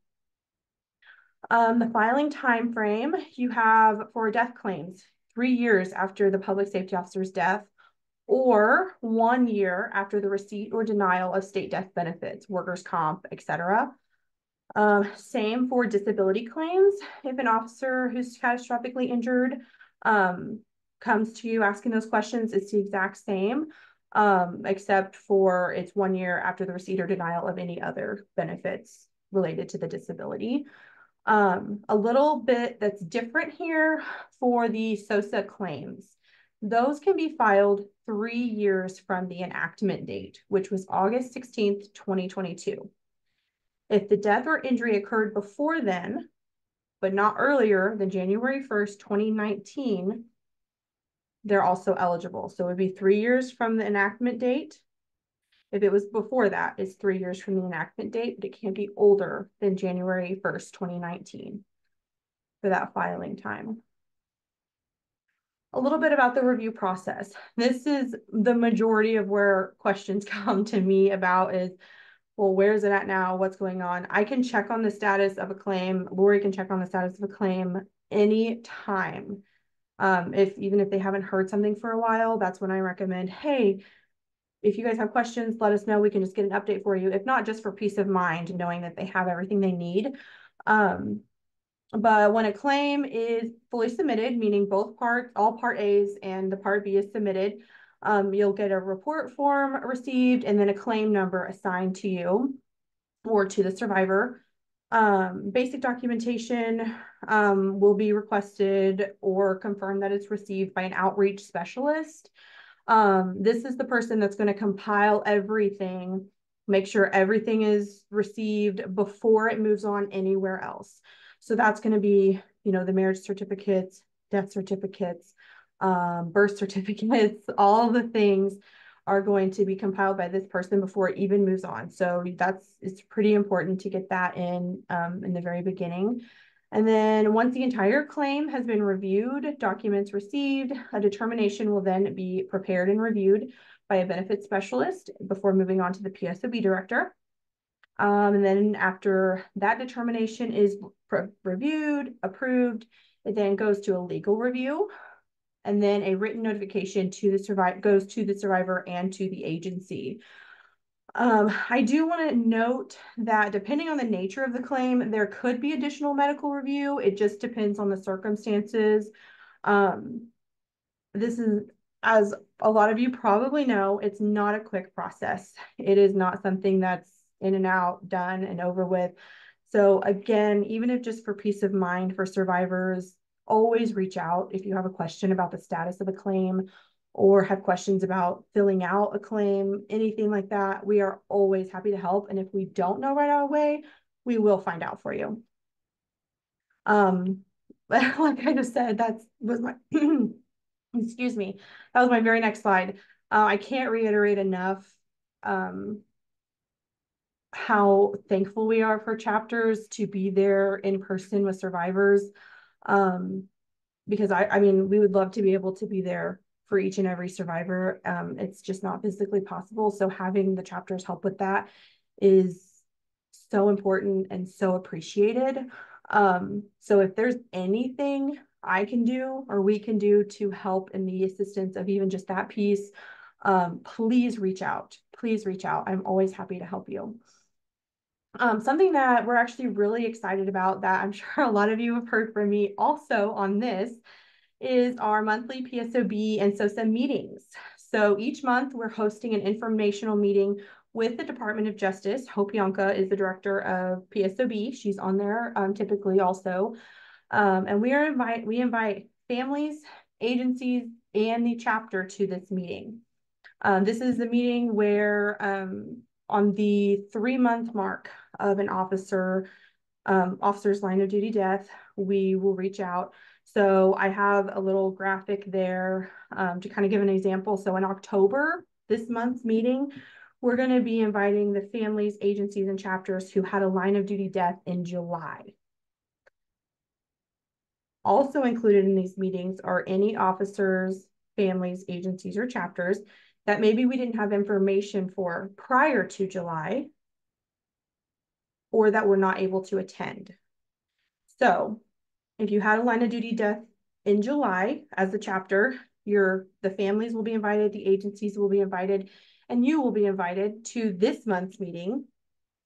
The filing time frame you have for death claims, 3 years after the public safety officer's death, or 1 year after the receipt or denial of state death benefits, workers' comp, etc. Same for disability claims. If an officer who's catastrophically injured comes to you asking those questions, it's the exact same, except for it's 1 year after the receipt or denial of any other benefits related to the disability. A little bit that's different here for the SOSA claims. Those can be filed 3 years from the enactment date, which was August 16th, 2022. If the death or injury occurred before then, but not earlier than January 1st, 2019, they're also eligible. So it would be 3 years from the enactment date. If it was before that, it's 3 years from the enactment date, but it can't be older than January 1st, 2019 for that filing time. A little bit about the review process. This is the majority of where questions come to me about is, well, where is it at now? What's going on? I can check on the status of a claim. Lori can check on the status of a claim anytime. Even if they haven't heard something for a while, that's when I recommend, hey, if you guys have questions, let us know. We can just get an update for you. If not, just for peace of mind, knowing that they have everything they need. But when a claim is fully submitted, meaning both parts, all part A's and the part B is submitted, you'll get a report form received and then a claim number assigned to you or to the survivor. Basic documentation will be requested or confirmed that it's received by an outreach specialist. This is the person that's going to compile everything, make sure everything is received before it moves on anywhere else. So that's going to be, the marriage certificates, death certificates, birth certificates, all the things are going to be compiled by this person before it even moves on. So it's pretty important to get that in the very beginning. And then once the entire claim has been reviewed, documents received, a determination will then be prepared and reviewed by a benefits specialist before moving on to the PSOB director. And then after that determination is reviewed, approved, it then goes to a legal review, and then a written notification to the goes to the survivor and to the agency. I do want to note that depending on the nature of the claim, there could be additional medical review. It just depends on the circumstances. This is, as a lot of you probably know, it's not a quick process. It is not something that's in and out, done and over with. So again, even if just for peace of mind for survivors, always reach out if you have a question about the status of a claim or have questions about filling out a claim, anything like that. We are always happy to help. And if we don't know right away, we will find out for you. Like I just said, that was my excuse me, that was my very next slide. I can't reiterate enough how thankful we are for chapters to be there in person with survivors. Because I mean, we would love to be able to be there for each and every survivor. It's just not physically possible. So having the chapters help with that is so important and so appreciated. So if there's anything I can do or we can do to help in the assistance of even just that piece, please reach out. Please reach out. I'm always happy to help you. Something that we're actually really excited about that I'm sure a lot of you have heard from me also on this is our monthly PSOB and SOSA meetings. So each month we're hosting an informational meeting with the Department of Justice. Hope Yonka is the director of PSOB. She's on there typically also. And we invite families, agencies, and the chapter to this meeting. This is the meeting where on the 3-month mark of an officer's line of duty death, we will reach out. So I have a little graphic there to kind of give an example. So in October, this month's meeting, we're going to be inviting the families, agencies, and chapters who had a line of duty death in July. Also included in these meetings are any officers, families, agencies, or chapters that maybe we didn't have information for prior to July or that were not able to attend. So if you had a line of duty death in July as a chapter, the families will be invited, the agencies will be invited, and you will be invited to this month's meeting,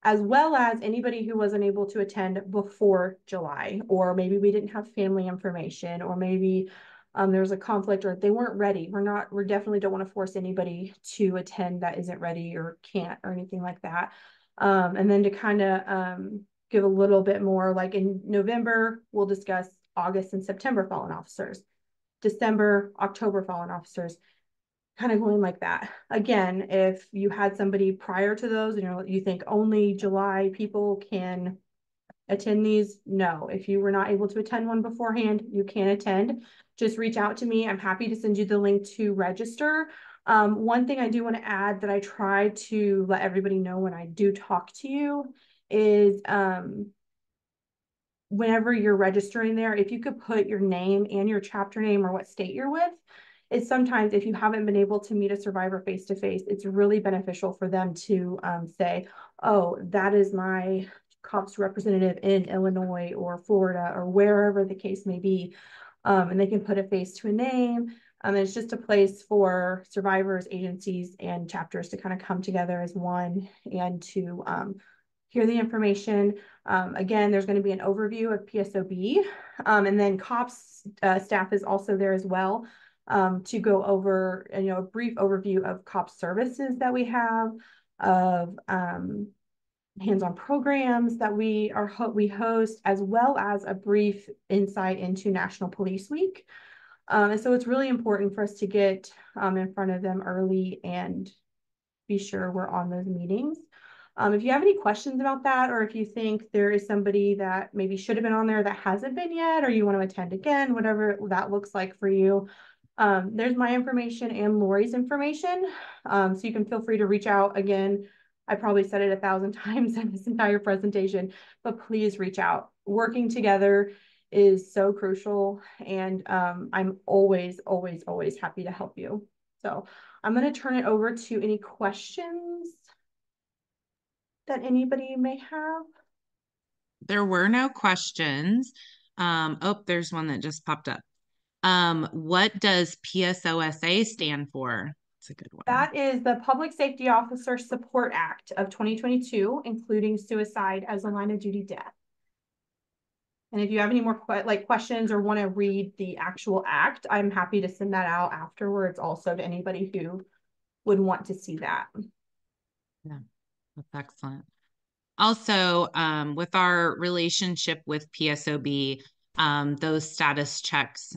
as well as anybody who wasn't able to attend before July, or maybe we didn't have family information, or maybe there was a conflict or they weren't ready. We definitely don't want to force anybody to attend that isn't ready or can't or anything like that. And then to kind of give a little bit more, like in November, we'll discuss August and September fallen officers, December, October fallen officers, kind of going like that. Again, if you had somebody prior to those and you think only July people can attend these, no. If you were not able to attend one beforehand, you can attend. Just reach out to me. I'm happy to send you the link to register. One thing I do want to add that I try to let everybody know when I do talk to you is whenever you're registering there, if you could put your name and your chapter name or what state you're with, it's sometimes if you haven't been able to meet a survivor face to face, it's really beneficial for them to say, oh, that is my C.O.P.S representative in Illinois or Florida or wherever the case may be. And they can put a face to a name. It's just a place for survivors, agencies, and chapters to kind of come together as one and to hear the information. Again, there's going to be an overview of PSOB, and then C.O.P.S staff is also there as well to go over a brief overview of C.O.P.S services that we have, of hands-on programs that we host, as well as a brief insight into National Police Week. And so it's really important for us to get in front of them early and be sure we're on those meetings. If you have any questions about that, or if you think there is somebody that maybe should have been on there that hasn't been yet, or you want to attend again, whatever that looks like for you, there's my information and Lori's information. So you can feel free to reach out. Again, I probably said it 1,000 times in this entire presentation, but please reach out. Working together is so crucial, and I'm always, always, always happy to help you. So I'm going to turn it over to any questions that anybody may have. There were no questions. Oh, there's one that just popped up. What does PSOSA stand for? It's a good one. That is the Public Safety Officer Support Act of 2022, including suicide as a line of duty death. And if you have any more questions or want to read the actual act, I'm happy to send that out afterwards also to anybody who would want to see that. Yeah, that's excellent. Also, with our relationship with PSOB, those status checks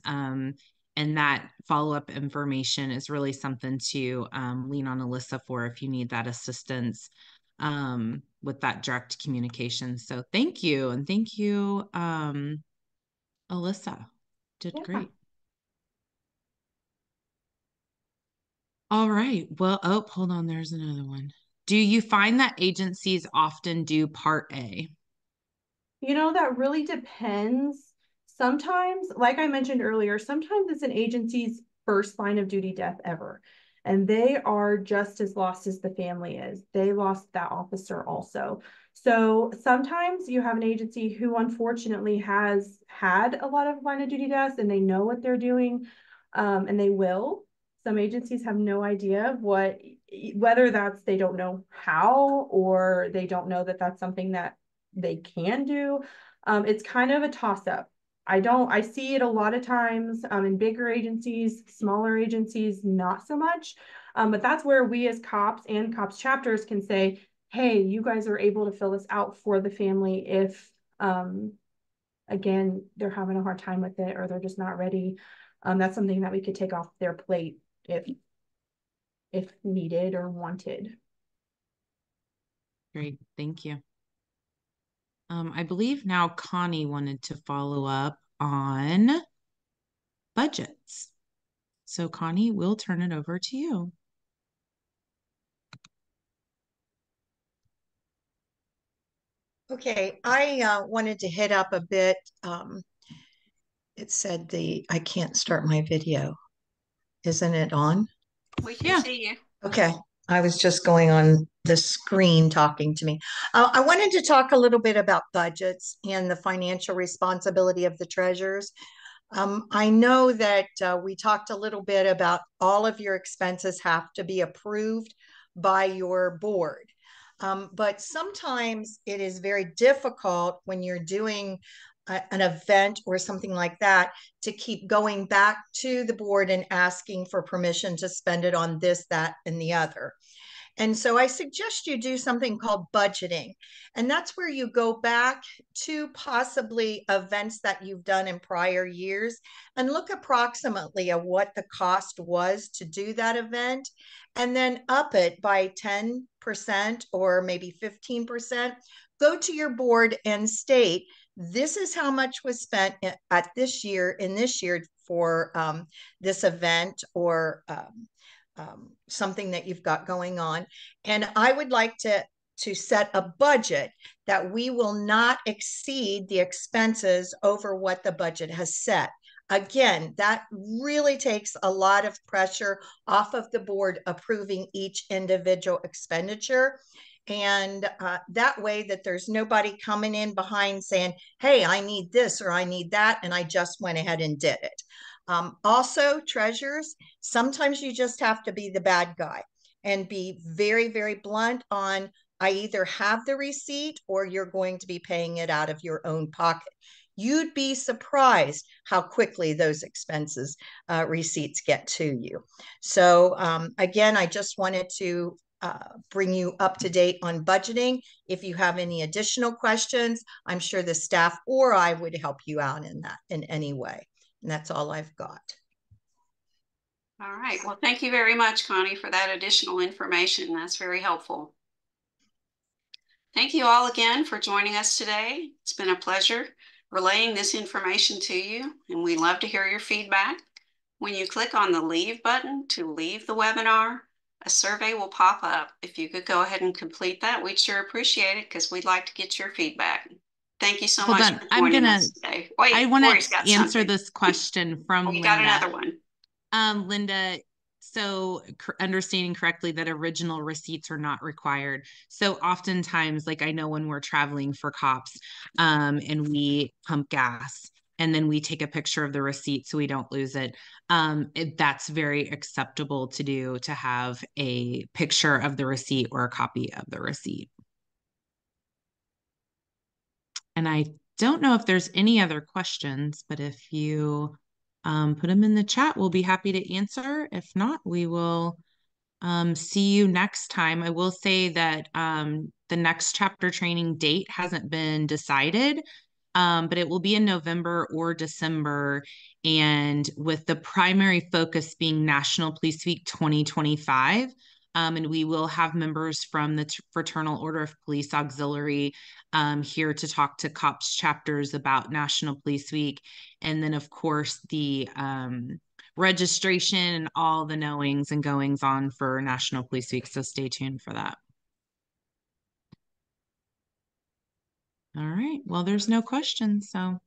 and that follow-up information is really something to lean on Alyssa for if you need that assistance with that direct communication. So thank you. And thank you, Alyssa. Did great. All right. Well, oh, hold on. There's another one. Do you find that agencies often do Part A? You know, that really depends. Sometimes, like I mentioned earlier, sometimes it's an agency's first line of duty death ever. And they are just as lost as the family is. They lost that officer also. So sometimes you have an agency who unfortunately has had a lot of line of duty deaths and they know what they're doing, and they will. Some agencies have no idea whether that's they don't know how or they don't know that that's something that they can do. It's kind of a toss-up. I see it a lot of times in bigger agencies, smaller agencies, not so much. But that's where we as COPS and COPS chapters can say, hey, you guys are able to fill this out for the family if, again, they're having a hard time with it or they're just not ready. That's something that we could take off their plate if needed or wanted. Great, thank you. I believe now Connie wanted to follow up on budgets. So Connie, we'll turn it over to you. Okay, I wanted to hit up a bit. It said I can't start my video. Isn't it on? We can see you. Okay, I was just going on the screen talking to me. I wanted to talk a little bit about budgets and the financial responsibility of the treasurers. I know that we talked a little bit about all of your expenses have to be approved by your board. But sometimes it is very difficult when you're doing an event or something like that to keep going back to the board and asking for permission to spend it on this, that, and the other. And so I suggest you do something called budgeting. And that's where you go back to possibly events that you've done in prior years and look approximately at what the cost was to do that event, and then up it by 10% or maybe 15%. Go to your board and state, this is how much was spent at this year, in this year for this event or something that you've got going on. And I would like to set a budget that we will not exceed the expenses over what the budget has set. Again, that really takes a lot of pressure off of the board approving each individual expenditure. And that way that there's nobody coming in behind saying, hey, I need this or I need that, and I just went ahead and did it. Also, treasurers, sometimes you just have to be the bad guy and be very, very blunt on, I either have the receipt or you're going to be paying it out of your own pocket. You'd be surprised how quickly those expenses receipts get to you. So again, I just wanted to bring you up to date on budgeting. If you have any additional questions, I'm sure the staff or I would help you out in that in any way. And that's all I've got. All right. Well, thank you very much, Connie, for that additional information. That's very helpful. Thank you all again for joining us today. It's been a pleasure relaying this information to you, and we love to hear your feedback. When you click on the Leave button to leave the webinar, a survey will pop up. If you could go ahead and complete that, we'd sure appreciate it because we'd like to get your feedback. Thank you so much for joining us today. Wait, I want to answer this question from Linda. You got another one. Linda, So understanding correctly that original receipts are not required. So oftentimes, like I know when we're traveling for C.O.P.S, and we pump gas and then we take a picture of the receipt so we don't lose it. That's very acceptable to do, to have a picture of the receipt or a copy of the receipt. And I don't know if there's any other questions, but if you put them in the chat, we'll be happy to answer. If not, we will see you next time. I will say that the next chapter training date hasn't been decided, but it will be in November or December. And with the primary focus being National Police Week 2025. And we will have members from the Fraternal Order of Police Auxiliary here to talk to C.O.P.S chapters about National Police Week. And then, of course, the registration and all the knowings and goings on for National Police Week. So stay tuned for that. All right. Well, there's no questions. So